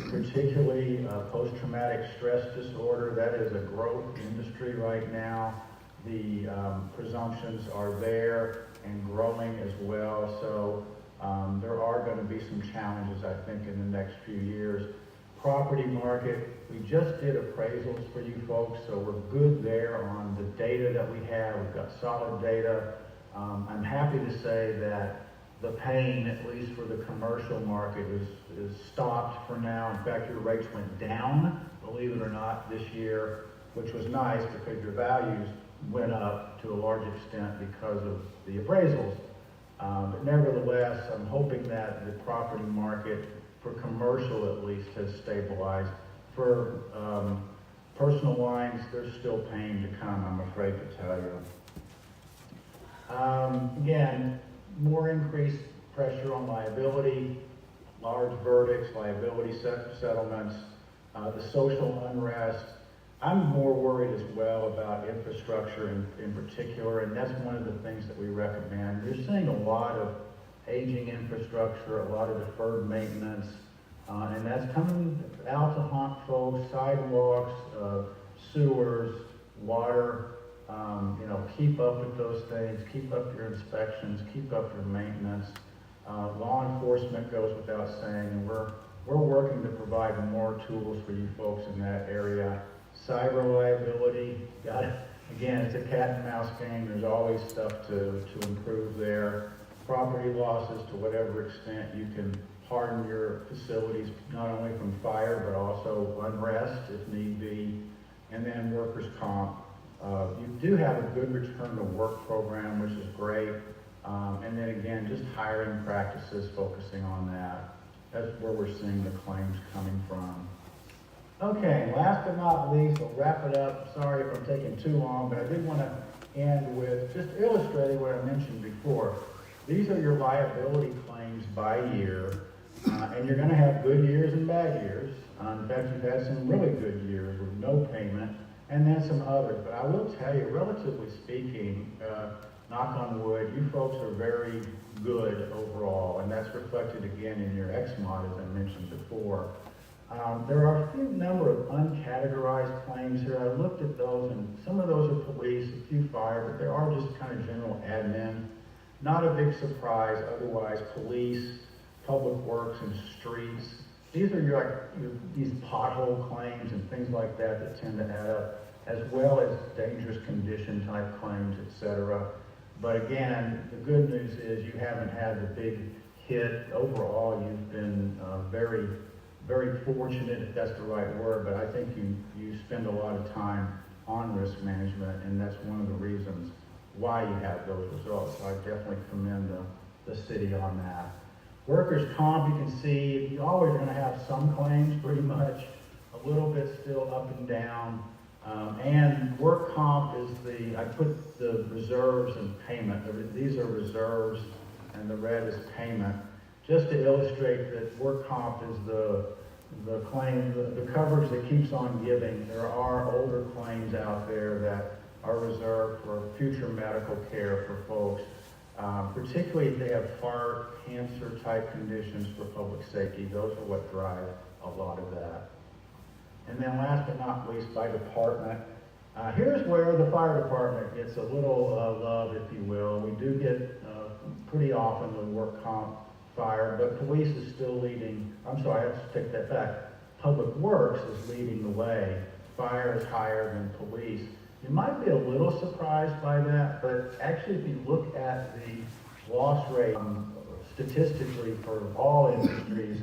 [SPEAKER 7] particularly post-traumatic stress disorder. That is a growth industry right now. The presumptions are there and growing as well. So there are going to be some challenges, I think, in the next few years. Property market, we just did appraisals for you folks, so we're good there on the data that we have. We've got solid data. I'm happy to say that the pain, at least for the commercial market, is stopped for now. In fact, your rates went down, believe it or not, this year, which was nice because your values went up to a large extent because of the appraisals. But nevertheless, I'm hoping that the property market, for commercial at least, has stabilized. For personal lines, there's still pain to come, I'm afraid to tell you. Again, more increased pressure on liability, large verdicts, liability settlements, the social unrest. I'm more worried as well about infrastructure in particular, and that's one of the things that we recommend. You're seeing a lot of aging infrastructure, a lot of deferred maintenance, and that's coming out to haunt folks. Sidewalks, sewers, water, keep up with those things, keep up your inspections, keep up your maintenance. Law enforcement goes without saying, and we're working to provide more tools for you folks in that area. Cyber liability, again, it's a cat and mouse game. There's always stuff to improve there. Property losses, to whatever extent you can harden your facilities, not only from fire, but also unrest if need be. And then workers' comp. You do have a good return to work program, which is great. And then again, just hiring practices, focusing on that. That's where we're seeing the claims coming from. Okay, last but not least, we'll wrap it up. Sorry if I'm taking too long, but I did want to end with just illustrating what I mentioned before. These are your liability claims by year, and you're going to have good years and bad years. In fact, you've had some really good years with no payment, and then some others. But I will tell you, relatively speaking, knock on wood, you folks are very good overall, and that's reflected again in your X-mod, as I mentioned before. There are a few number of uncategorized claims here. I looked at those, and some of those are police, a few fire, but there are just kind of general admin. Not a big surprise, otherwise, police, public works, and streets. These are these pothole claims and things like that tend to add up, as well as dangerous condition type claims, etc. But again, the good news is you haven't had the big hit. Overall, you've been very, very fortunate, if that's the right word, but I think you spend a lot of time on risk management, and that's one of the reasons why you have those results. So I definitely commend the city on that. Workers' comp, you can see, you're always going to have some claims, pretty much, a little bit still up and down. And work comp is I put the reserves and payment. These are reserves, and the red is payment, just to illustrate that work comp is the claim, the coverage that keeps on giving. There are older claims out there that are reserved for future medical care for folks, particularly if they have heart, cancer type conditions for public safety. Those are what drive a lot of that. And then last but not least, by department, here's where the fire department gets a little love, if you will. We do get pretty often the work comp fire, but police is still leading. I'm sorry, I have to take that back. Public Works is leading the way. Fire is higher than police. You might be a little surprised by that, but actually if you look at the loss rate statistically for all industries,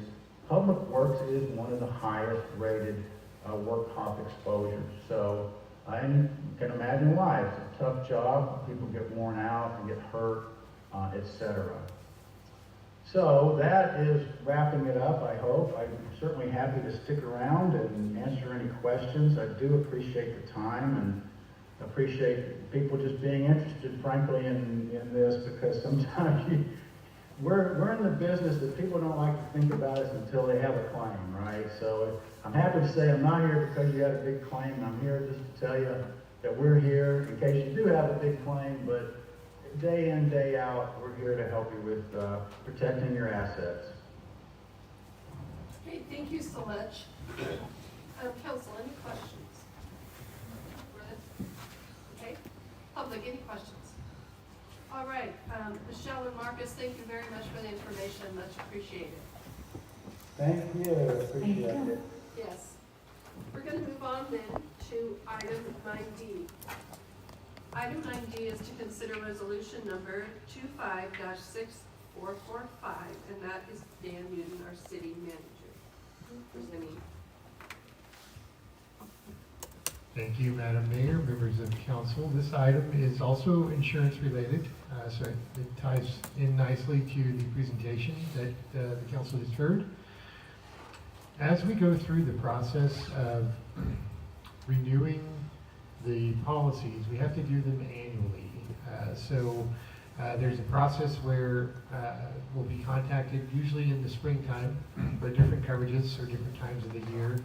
[SPEAKER 7] Public Works is one of the highest rated work comp exposures. So, and you can imagine why. It's a tough job. People get worn out and get hurt, etc. So that is wrapping it up, I hope. I'm certainly happy to stick around and answer any questions. I do appreciate the time and appreciate people just being interested, frankly, in this, because sometimes we're in the business that people don't like to think about us until they have a claim, right? So I'm happy to say I'm not here because you had a big claim. I'm here just to tell you that we're here in case you do have a big claim, but day in, day out, we're here to help you with protecting your assets.
[SPEAKER 3] Okay, thank you so much. Council, any questions? Okay, public, any questions? All right, Michelle and Marcus, thank you very much for the information, much appreciated.
[SPEAKER 7] Thank you, appreciate it.
[SPEAKER 3] Yes. We're going to move on then to item 9D. Item 9D is to consider resolution number 25-6445, and that is Dan Newton, our city manager, presenting.
[SPEAKER 6] Thank you, Madam Mayor, members of council. This item is also insurance related, so it ties in nicely to the presentation that the council has heard. As we go through the process of renewing the policies, we have to do them annually. There's a process where we'll be contacted, usually in the springtime, but different coverages or different times of the year.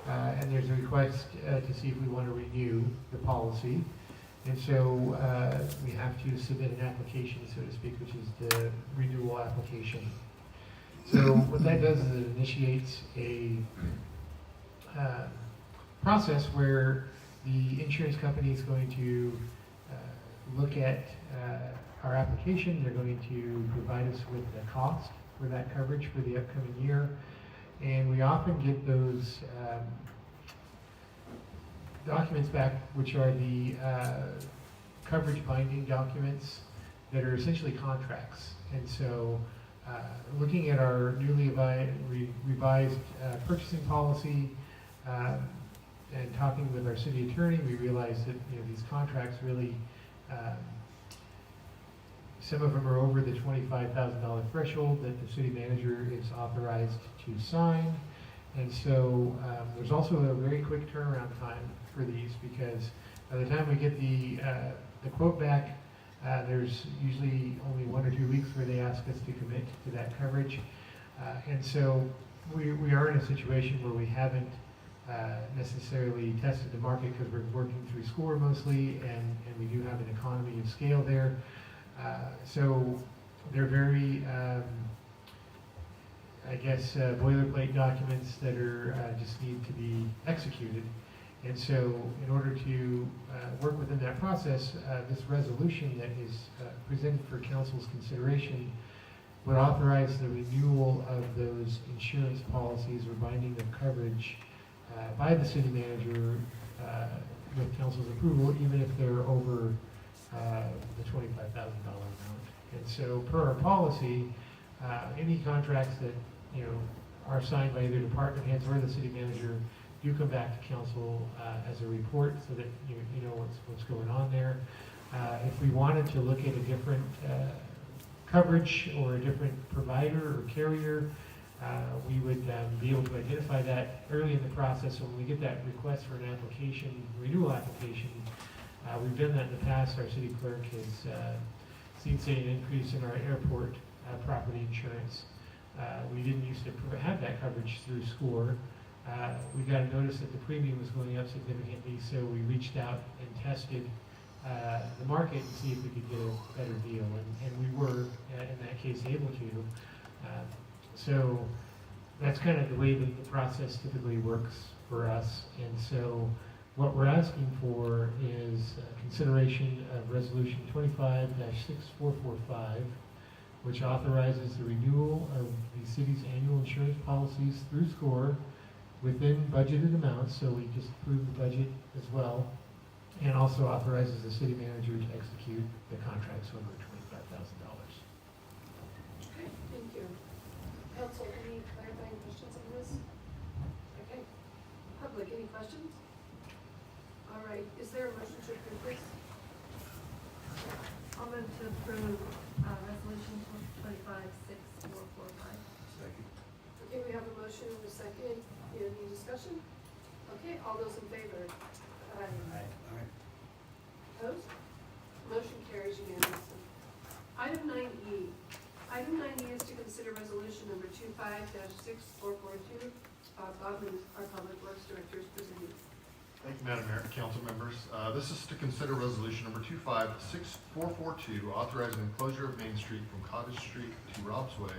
[SPEAKER 6] And there's a request to see if we want to renew the policy. And so we have to submit an application, so to speak, which is the renewal application. So what that does is it initiates a process where the insurance company is going to look at our application. They're going to provide us with the cost for that coverage for the upcoming year. And we often get those documents back, which are the coverage binding documents that are essentially contracts. And so looking at our newly revised purchasing policy and talking with our city attorney, we realized that these contracts really, some of them are over the $25,000 threshold that the city manager is authorized to sign. And so there's also a very quick turnaround time for these, because by the time we get the quote back, there's usually only 1 or 2 weeks where they ask us to commit to that coverage. And so we are in a situation where we haven't necessarily tested the market, because we're working through SCORE mostly, and we do have an economy of scale there. So they're very, I guess, boilerplate documents that are just need to be executed. And so in order to work within that process, this resolution that is presented for council's consideration would authorize the renewal of those insurance policies or binding of coverage by the city manager with council's approval, even if they're over the $25,000 amount. And so per our policy, any contracts that, are signed by either department heads or the city manager do come back to council as a report so that you know what's going on there. If we wanted to look at a different coverage or a different provider or carrier, we would be able to identify that early in the process. So when we get that request for an application, renewal application, we've done that in the past. Our city clerk has seen, say, an increase in our airport property insurance. We didn't used to have that coverage through SCORE. We got a notice that the premium was going up significantly, so we reached out and tested the market and see if we could get a better deal, and we were, in that case, able to. So that's kind of the way that the process typically works for us, and so what we're asking for is consideration of Resolution 25-6445, which authorizes the renewal of the city's annual insurance policies through SCORE within budgeted amounts, so we just approved the budget as well, and also authorizes the city manager to execute the contracts over $25,000.
[SPEAKER 3] Okay, thank you. Council, any clarifying questions on this? Okay. Public, any questions? All right, is there a motion to approve this?
[SPEAKER 1] I'll move to approve resolution 25-6445.
[SPEAKER 4] Second.
[SPEAKER 3] Okay, we have a motion and a second. Any discussion? Okay, all those in favor? Aye.
[SPEAKER 4] Aye.
[SPEAKER 3] Opposed? Motion carries unanimously. Item 9E. Item 9E is to consider resolution number 25-6442. Bob Godwin, our Public Works Director, is presenting.
[SPEAKER 9] Thank you, Madam Mayor, council members. This is to consider resolution number 25-6442, authorizing the closure of Main Street from Cottage Street to Rob's Way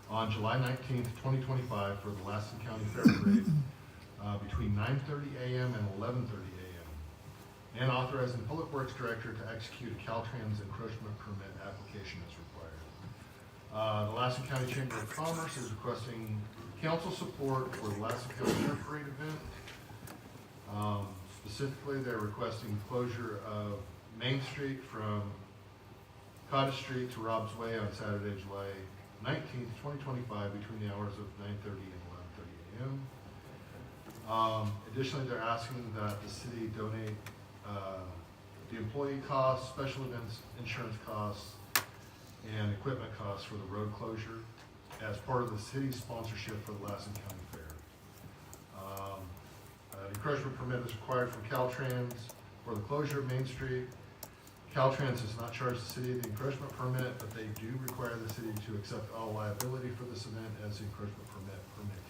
[SPEAKER 9] on July 19th, 2025 for the Lassen County Fair Parade between 9:30 a.m. and 11:30 a.m. and authorizing the Public Works Director to execute a Caltrans encroachment permit application as required. The Lassen County Chamber of Commerce is requesting council support for the Lassen County Fair Parade event. Specifically, they're requesting closure of Main Street from Cottage Street to Rob's Way on Saturday, July 19th, 2025, between the hours of 9:30 and 11:30 a.m. Additionally, they're asking that the city donate the employee costs, special events insurance costs, and equipment costs for the road closure as part of the city's sponsorship for the Lassen County Fair. The encroachment permit is required from Caltrans for the closure of Main Street. Caltrans does not charge the city the encroachment permit, but they do require the city to accept all liability for this event as the encroachment permit permittee.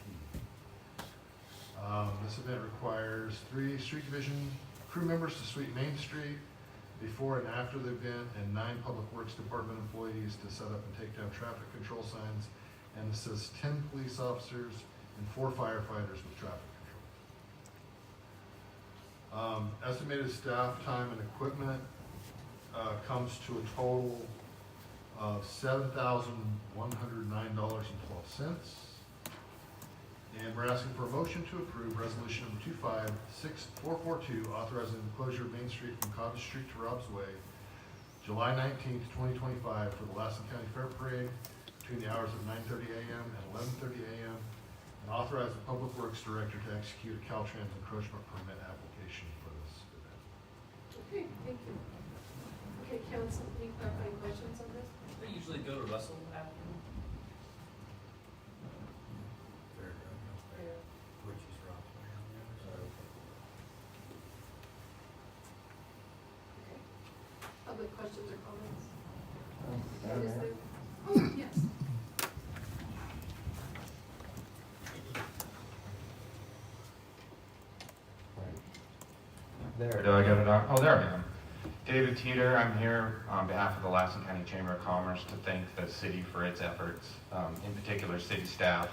[SPEAKER 9] This event requires 3 street division crew members to sweep Main Street before and after the event, and 9 Public Works Department employees to set up and take down traffic control signs, and assist 10 police officers and 4 firefighters with traffic control. Estimated staff time and equipment comes to a total of $7,109.12. And we're asking for a motion to approve resolution number 25-6442, authorizing the closure of Main Street from Cottage Street to Rob's Way, July 19th, 2025 for the Lassen County Fair Parade between the hours of 9:30 a.m. and 11:30 a.m. and authorize the Public Works Director to execute a Caltrans encroachment permit application for this event.
[SPEAKER 3] Okay, thank you. Okay, council, any clarifying questions on this?
[SPEAKER 2] They usually go to Russell after.
[SPEAKER 3] Yeah.
[SPEAKER 4] Which is Rob's Way on the other side.
[SPEAKER 3] Okay. Public questions or comments? Is there? Oh, yes.
[SPEAKER 10] There, do I get it on? Oh, there I am. David Teeter, I'm here on behalf of the Lassen County Chamber of Commerce to thank the city for its efforts, in particular city staff.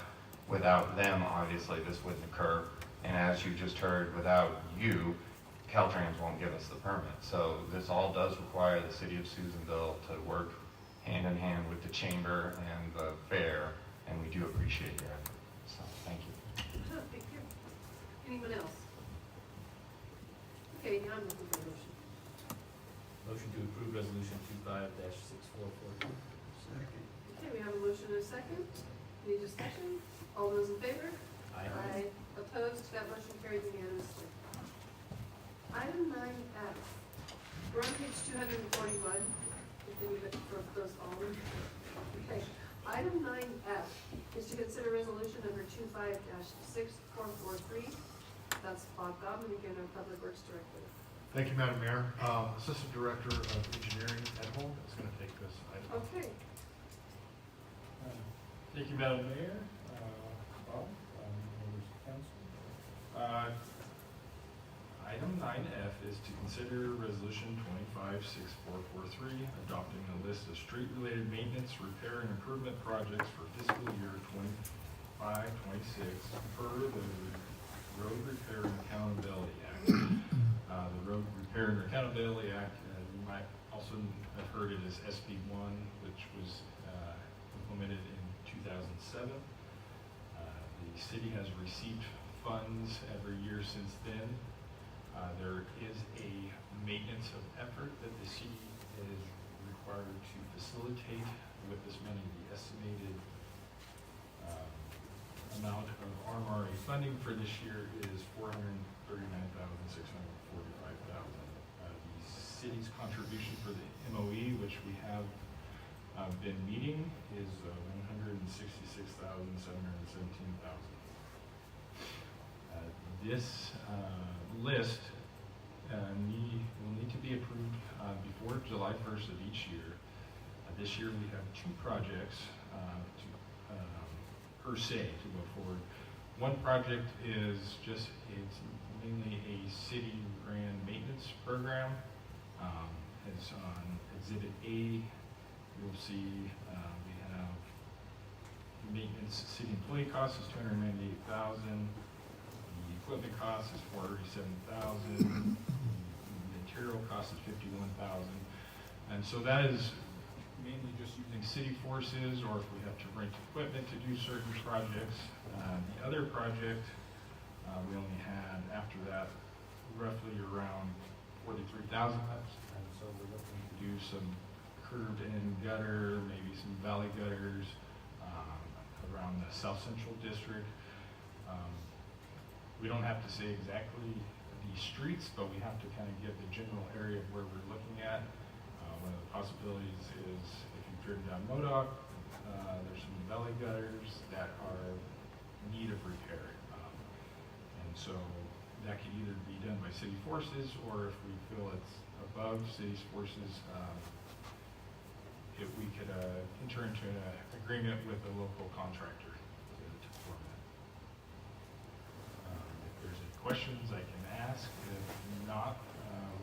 [SPEAKER 10] Without them, obviously, this wouldn't occur. And as you just heard, without you, Caltrans won't give us the permit. So this all does require the city of Susanville to work hand in hand with the chamber and the fair, and we do appreciate your effort. So, thank you.
[SPEAKER 3] Thank you. Anyone else? Okay, now I'm looking for a motion.
[SPEAKER 2] Motion to approve resolution 25-6442.
[SPEAKER 4] Second.
[SPEAKER 3] Okay, we have a motion and a second. Any discussion? All those in favor?
[SPEAKER 2] Aye.
[SPEAKER 3] Opposed? That motion carried unanimously. Item 9F. We're on page 241. If any of it broke those all. Okay. Item 9F is to consider resolution number 25-6443. That's Bob Gottman, again, our Public Works Director.
[SPEAKER 9] Thank you, Madam Mayor. Assistant Director of Engineering, Ed Holm, is going to take this item.
[SPEAKER 3] Okay.
[SPEAKER 11] Thank you, Madam Mayor. Bob, members of council. Item 9F is to consider resolution 25-6443, adopting a list of street-related maintenance, repair, and improvement projects for fiscal year 25-26 per the Road Repair and Accountability Act. The Road Repair and Accountability Act, you might also have heard it as SB 1, which was implemented in 2007. The city has received funds every year since then. There is a maintenance of effort that the city is required to facilitate with this money. The estimated amount of RMRA funding for this year is $439,645,000. The city's contribution for the MOE, which we have been meeting, is $166,717,000. This list will need to be approved before July 1st of each year. This year we have two projects per se to go forward. One project is it's mainly a city ran maintenance program. It's on Exhibit A. You'll see we have maintenance, city employee cost is $298,000. The equipment cost is $437,000. Material cost is $51,000. And so that is mainly just using city forces, or if we have to rent equipment to do certain projects. The other project, we only had after that roughly around $43,000. And so we're looking to do some curved in gutter, maybe some valley gutters around the South Central District. We don't have to say exactly the streets, but we have to kind of give the general area of where we're looking at. One of the possibilities is if you've driven down Modoc, there's some valley gutters that are in need of repair. And so that can either be done by city forces, or if we feel it's above city's forces, if we could enter into an agreement with a local contractor to perform that. If there's any questions I can ask. If not,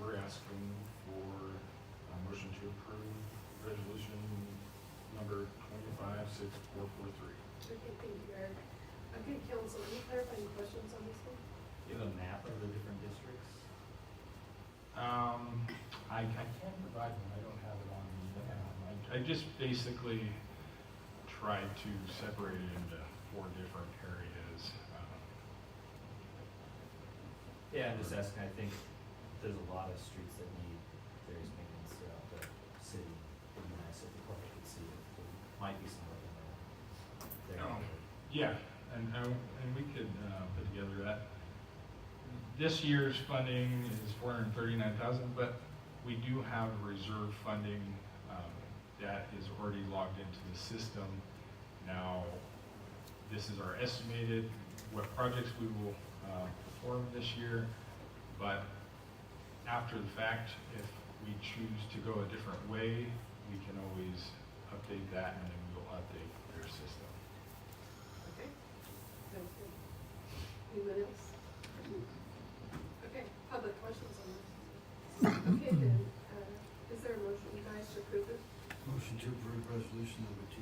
[SPEAKER 11] we're asking for a motion to approve resolution number 25-6443.
[SPEAKER 3] Okay, thank you, Eric. Okay, council, any clarifying questions on this one?
[SPEAKER 2] Do you have a map of the different districts?
[SPEAKER 11] I can provide one, I don't have it on me now. I just basically tried to separate it into 4 different areas.
[SPEAKER 2] Yeah, I'm just asking, I think there's a lot of streets that need various maintenance throughout the city. It'd be nice if the public could see it. There might be some of them there.
[SPEAKER 11] Yeah, and we could put together that. This year's funding is $439,000, but we do have reserve funding that is already logged into the system. Now, this is our estimated what projects we will perform this year, but after the fact, if we choose to go a different way, we can always update that, and then we'll update their system.
[SPEAKER 3] Okay. Sounds good. Anyone else? Okay, public questions on this? Okay, then, is there a motion, guys, to approve it?
[SPEAKER 4] Motion to approve resolution number 25-6443.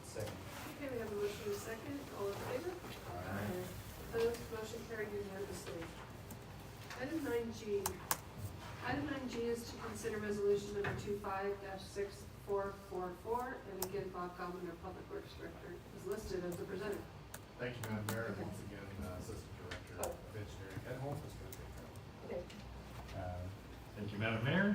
[SPEAKER 2] Second.
[SPEAKER 3] Okay, we have a motion and a second. All in favor?
[SPEAKER 4] Aye.
[SPEAKER 3] Opposed? Motion carried unanimously. Item 9G. Item 9G is to consider resolution number 25-6444, and again, Bob Gottman, our Public Works Director, is listed as the presenter.
[SPEAKER 9] Thank you, Madam Mayor, and once again, Assistant Director of Engineering, Ed Holm, is going to take that.
[SPEAKER 3] Okay.
[SPEAKER 11] Madam Mayor.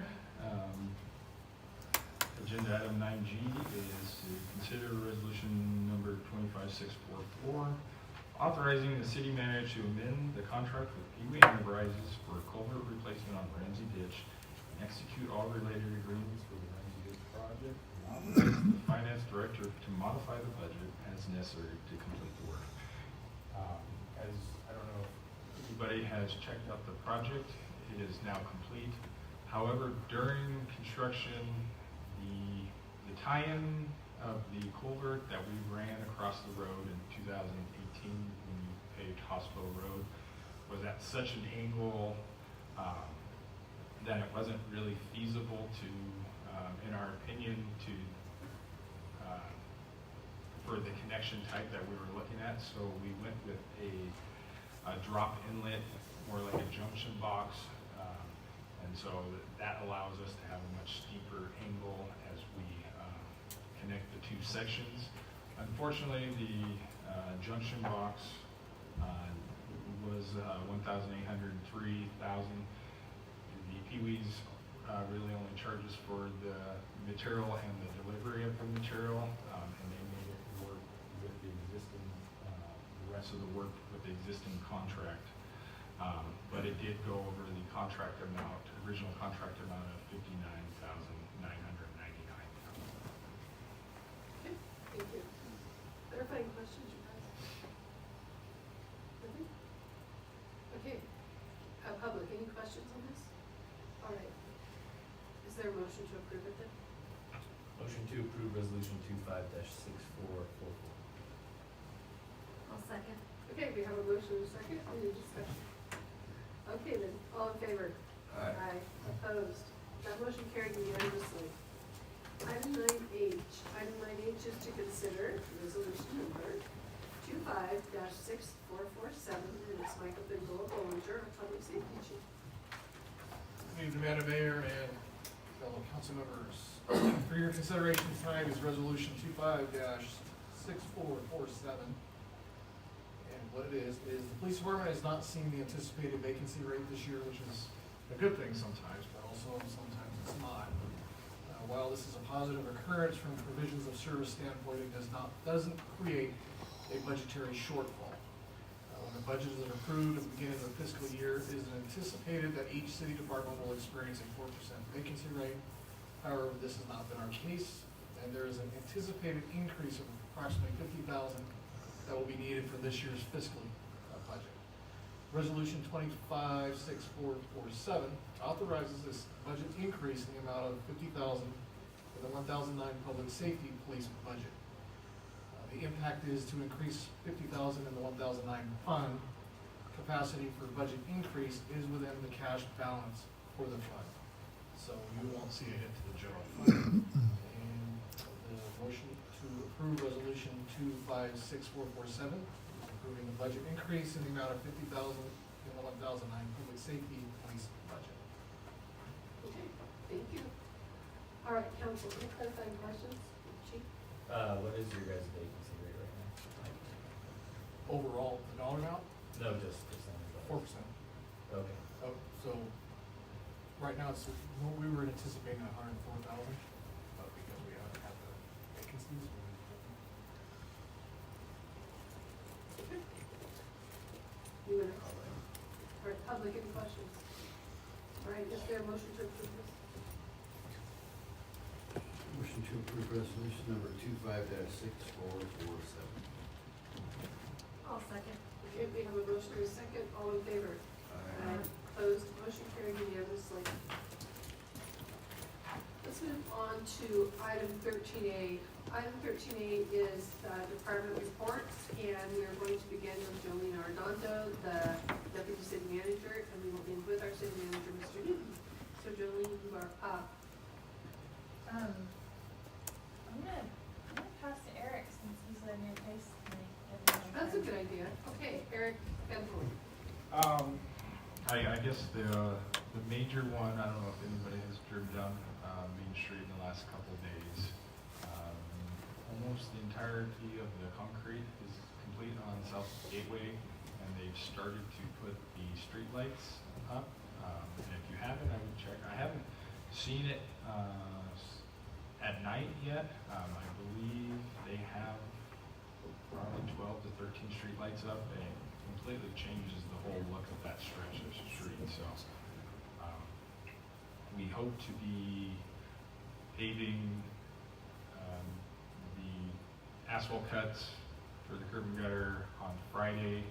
[SPEAKER 11] Agenda item 9G is to consider resolution number 25644, authorizing the city manager to amend the contract with Peewee Enterprises for culvert replacement on Ramsey Ditch and execute all related agreements for the Ramsey Ditch project. And authorize the finance director to modify the budget as necessary to complete the work. As I don't know if anybody has checked out the project, it is now complete. However, during construction, the tie-in of the culvert that we ran across the road in 2018 when we paved Hospital Road was at such an angle that it wasn't really feasible to, in our opinion, to for the connection type that we were looking at. So we went with a drop inlet, more like a junction box. And so that allows us to have a much steeper angle as we connect the two sections. Unfortunately, the junction box was 1,803,000. The Peewee's really only charges for the material and the delivery of the material, and they made it work with the existing, the rest of the work with the existing contract. But it did go over the contract amount, original contract amount of $59,999.
[SPEAKER 3] Okay, thank you. Clarifying questions, you guys? Nothing? Okay, public, any questions on this? All right. Is there a motion to approve it then?
[SPEAKER 2] Motion to approve resolution 25-6444.
[SPEAKER 1] I'll second.
[SPEAKER 3] Okay, we have a motion and a second, any discussion? Okay then, all in favor?
[SPEAKER 4] Aye.
[SPEAKER 3] Opposed? That motion carried unanimously. Item 9H. Item 9H is to consider resolution number 25-6447, and it's Michael Bollinger, our public safety chief.
[SPEAKER 12] Good evening, Madam Mayor and fellow council members. For your consideration tonight is resolution 25-6447. And what it is the police department has not seen the anticipated vacancy rate this year, which is a good thing sometimes, but also sometimes it's not. While this is a positive occurrence from provisions of service standpoint, it doesn't create a budgetary shortfall. When the budget is approved at the beginning of the fiscal year, it is anticipated that each city department will experience a 4% vacancy rate. However, this has not been our case, and there is an anticipated increase of approximately $50,000 that will be needed for this year's fiscal budget. Resolution 25-6447 authorizes this budget increase in the amount of $50,000 for the 1009 public safety police budget. The impact is to increase $50,000 in the 1009 fund. Capacity for budget increase is within the cash balance for the fund. So you won't see a hit to the general fund. And the motion to approve resolution 25-6447, approving the budget increase in the amount of $50,000 in the 1009 public safety police budget.
[SPEAKER 3] Okay, thank you. All right, council, any clarifying questions? Chief?
[SPEAKER 2] What is your guys' vacancy rate right now?
[SPEAKER 12] Overall, the dollar amount,
[SPEAKER 2] No, just percentage.
[SPEAKER 12] 4%.
[SPEAKER 2] Okay.
[SPEAKER 12] Oh, so right now it's, we were anticipating 104,000, but because we haven't had the vacancies.
[SPEAKER 3] You want to? All right, public, any questions? All right, is there a motion to approve this?
[SPEAKER 4] Motion to approve resolution number 25-6447.
[SPEAKER 1] I'll second.
[SPEAKER 3] Okay, we have a motion and a second, all in favor?
[SPEAKER 4] Aye.
[SPEAKER 3] Opposed, motion carried unanimously. Let's move on to item 13A. Item 13A is department reports, and we are going to begin with Jolene Arnando, the deputy city manager, and we will end with our city manager, Mr. Newton. So Jolene, you are up.
[SPEAKER 5] I'm gonna pass to Eric since he's a new face tonight.
[SPEAKER 3] That's a good idea. Okay, Eric Benford.
[SPEAKER 11] I guess the major one, I don't know if anybody has driven down Main Street in the last couple of days. Almost the entirety of the concrete is complete on South Gateway, and they've started to put the street lights up. And if you haven't, I would check. I haven't seen it at night yet. I believe they have probably 12 to 13 street lights up, and it completely changes the whole look of that stretch of street. So we hope to be paving the asphalt cuts for the curb and gutter on Friday.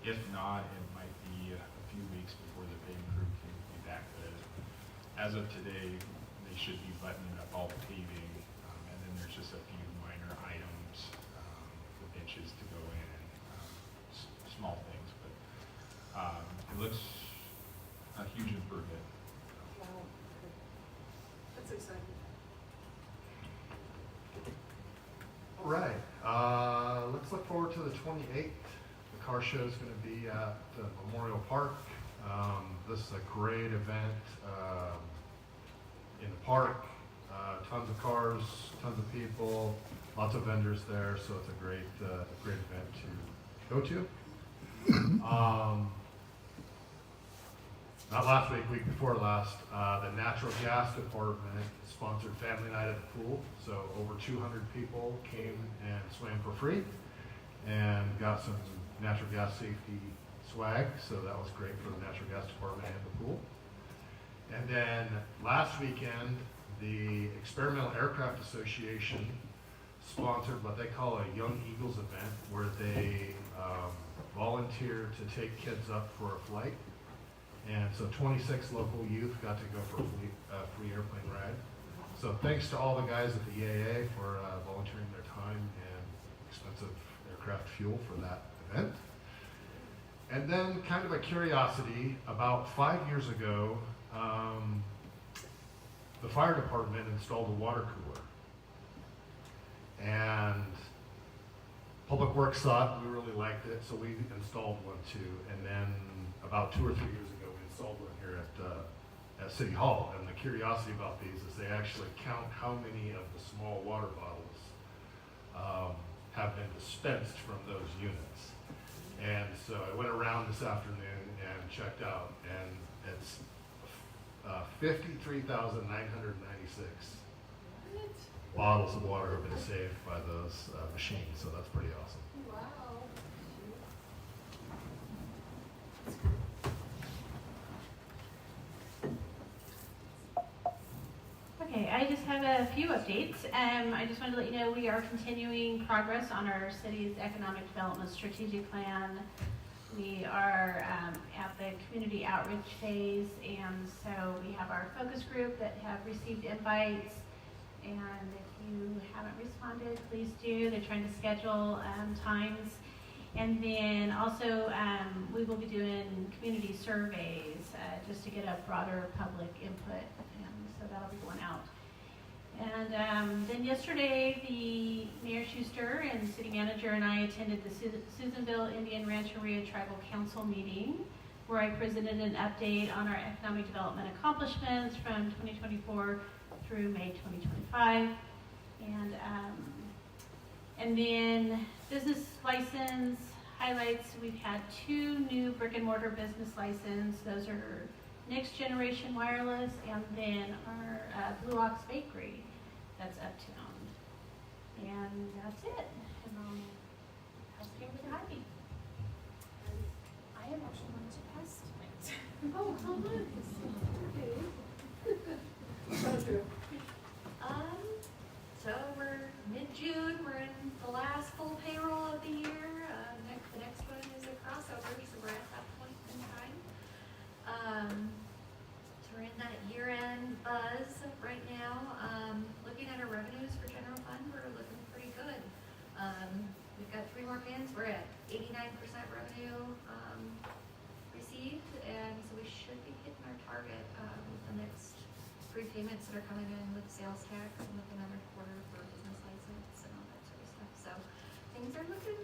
[SPEAKER 11] If not, it might be a few weeks before the paving crew can be back. But as of today, they should be buttoning up all the paving, and then there's just a few minor items, the benches to go in, and small things. But it looks a huge improvement.
[SPEAKER 3] Wow. That's exciting.
[SPEAKER 9] All right, let's look forward to the 28th. The car show is going to be at Memorial Park. This is a great event in the park. Tons of cars, tons of people, lots of vendors there, so it's a great event to go to. Not last week, week before last, the natural gas department sponsored family night at the pool. So over 200 people came and swam for free and got some natural gas safety swag. So that was great for the natural gas department and the pool. And then last weekend, the Experimental Aircraft Association sponsored what they call a Young Eagles event, where they volunteer to take kids up for a flight. And so 26 local youth got to go for a free airplane ride. So thanks to all the guys at the EAA for volunteering their time and expensive aircraft fuel for that event. And then kind of a curiosity, about 5 years ago, the fire department installed a water cooler. And Public Works saw it, we really liked it, so we installed one too. And then about 2 or 3 years ago, we installed one here at City Hall. And the curiosity about these is they actually count how many of the small water bottles have been dispensed from those units. And so I went around this afternoon and checked out, and it's 53,996 bottles of water have been saved by those machines, so that's pretty awesome.
[SPEAKER 3] Wow.
[SPEAKER 13] Okay, I just have a few updates. I just wanted to let you know we are continuing progress on our city's economic development strategic plan. We are at the community outreach phase, and so we have our focus group that have received invites. And if you haven't responded, please do. They're trying to schedule times. And then also we will be doing community surveys just to get a broader public input. So that'll be going out. And then yesterday, the Mayor Schuster and City Manager and I attended the Susanville Indian Rancheria Tribal Council meeting, where I presented an update on our economic development accomplishments from 2024 through May 2025. And then business license highlights, we've had 2 new brick and mortar business licenses. Those are Next Generation Wireless, and then our Blue Ox Bakery that's uptown. And that's it. And I'll pass it over to Heidi.
[SPEAKER 5] I am actually going to pass tonight.
[SPEAKER 3] Oh, how nice. Okay.
[SPEAKER 1] So we're mid-June, we're in the last full payroll of the year. The next one is a crossover, so we're at that point in time. So we're in that year-end buzz right now. Looking at our revenues for general fund, we're looking pretty good. We've got 3 more pins. We're at 89% revenue received, and so we should be hitting our target with the next prepayments that are coming in with sales tax and with another quarter for business license and all that sort of stuff. So things are looking,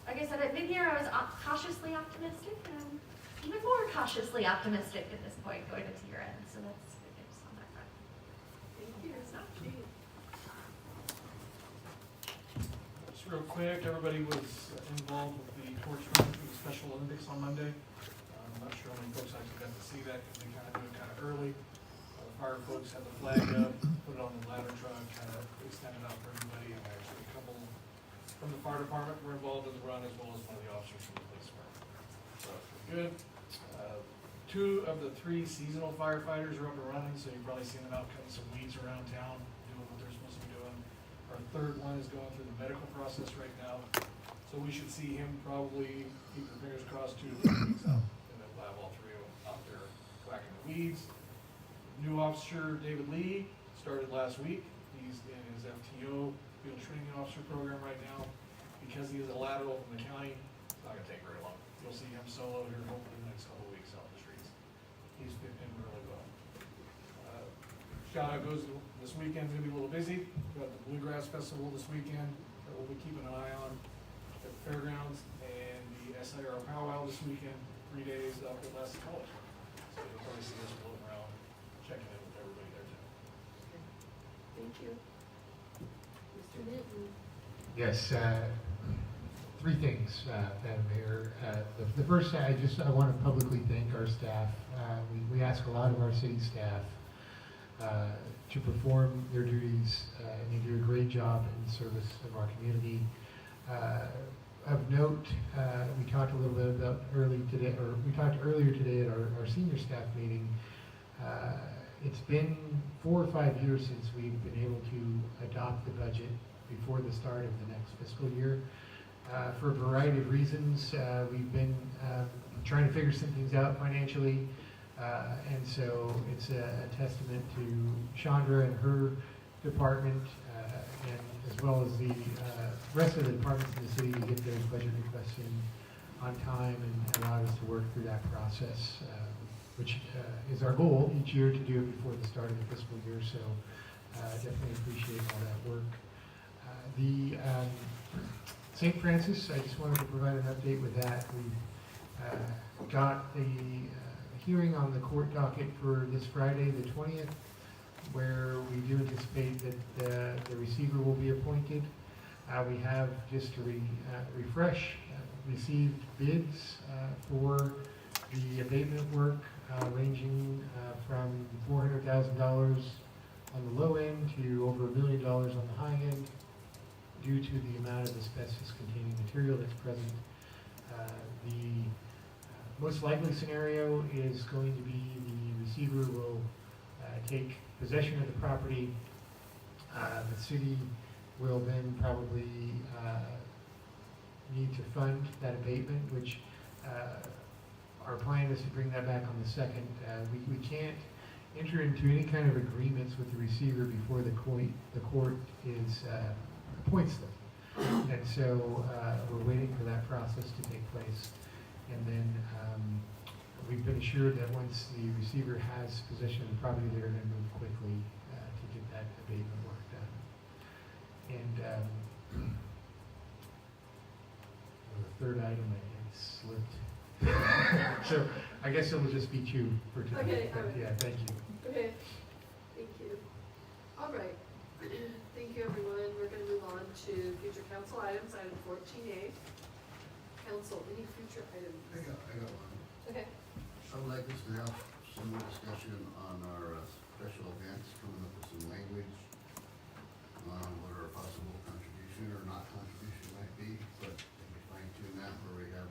[SPEAKER 1] like I said, at mid-year I was cautiously optimistic, and I'm even more cautiously optimistic at this point going into year end. So that's good news on that front.
[SPEAKER 3] Thank you. It's not cheap.
[SPEAKER 12] Just real quick, everybody was involved with the torch run for the Special Olympics on Monday. I'm not sure how many early. The fire folks had the flag up, put it on the ladder truck, kind of extended out for everybody, and actually a couple from the fire department were involved in the run, as well as one of the officers from the police department. So, good. 2 of the 3 seasonal firefighters are up and running, so you've probably seen them out cutting some weeds around town, doing what they're supposed to be doing. Our 3rd one is going through the medical process right now, so we should see him probably, keep your fingers crossed, 2 to 3 weeks out. And then we'll have all 3 of them out there whacking the weeds. New officer, David Lee, started last week. He's in his FTO, field training officer program right now. Because he is a lateral from the county, it's not gonna take very long. You'll see him solo here hopefully in the next couple of weeks out in the streets. He's fitting in really well. Shout out goes to this weekend's gonna be a little busy. We've got the Bluegrass Festival this weekend that we'll be keeping an eye on at the fairgrounds, and the SIR powwow this weekend, 3 days up at Lassie College. So you'll probably see us floating around, checking in with everybody there too.
[SPEAKER 3] Thank you. Mr. Newton.
[SPEAKER 6] Yes, 3 things, Madam Mayor. The first, I want to publicly thank our staff. We ask a lot of our city staff to perform their duties, and they do a great job in service of our community. Of note, we talked a little bit about we talked earlier today at our senior staff meeting. It's been 4 or 5 years since we've been able to adopt the budget before the start of the next fiscal year. For a variety of reasons, we've been trying to figure some things out financially, and so it's a testament to Chandra and her department, and as well as the rest of the departments in the city to get those budget requests in on time and allow us to work through that process, which is our goal each year to do it before the start of the fiscal year. So definitely appreciate all that work. The St. Francis, I just wanted to provide an update with that. We got a hearing on the court docket for this Friday, the 20th, where we do anticipate that the receiver will be appointed. We have, just to refresh, received bids for the abatement work ranging from $400,000 on the low end to over $1 million on the high end, due to the amount of asbestos-containing material that's present. The most likely scenario is going to be the receiver will take possession of the property. The city will then probably need to fund that abatement, which our plan is to bring that back on the 2nd. We can't enter into any kind of agreements with the receiver before the court appoints them. And so we're waiting for that process to take place. And then we've been assured that once the receiver has possession of the property, they're going to move quickly to get that abatement work done. And the 3rd item I slipped. So I guess it'll just be 2 for today.
[SPEAKER 3] Okay,
[SPEAKER 6] But,
[SPEAKER 3] all right.
[SPEAKER 6] yeah, thank you.
[SPEAKER 3] Okay, thank you. All right, thank you, everyone. We're gonna move on to future council items, item 14A. Council, any future items?
[SPEAKER 4] I got one.
[SPEAKER 3] Okay.
[SPEAKER 4] I would like us to have some more discussion on our special events, coming up with some language on what our possible contribution or not contribution might be, but maybe fine tune that where we have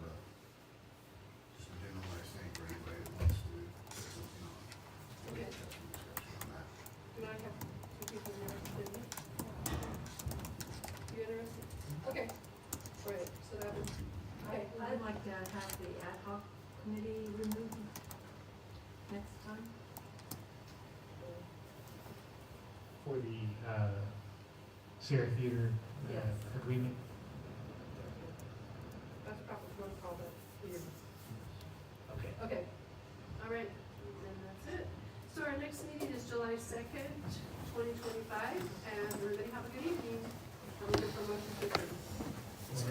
[SPEAKER 4] just a generalized thing for anybody that wants to put something on.
[SPEAKER 3] Okay.
[SPEAKER 4] Have some discussion on that.
[SPEAKER 3] Do I have two people interested in it? You interested? Okay. All right, so that was, okay.
[SPEAKER 14] I'd like to have the ad hoc committee removed next time.
[SPEAKER 6] For the Sarah Theater
[SPEAKER 14] Yes.
[SPEAKER 6] agreement.
[SPEAKER 3] That's proper protocol, but we didn't.
[SPEAKER 6] Okay.
[SPEAKER 3] Okay, all right, and that's it. So our next meeting is July 2nd, 2025, and we're gonna have a good evening. I'm looking for motion to adjourn.
[SPEAKER 4] Well,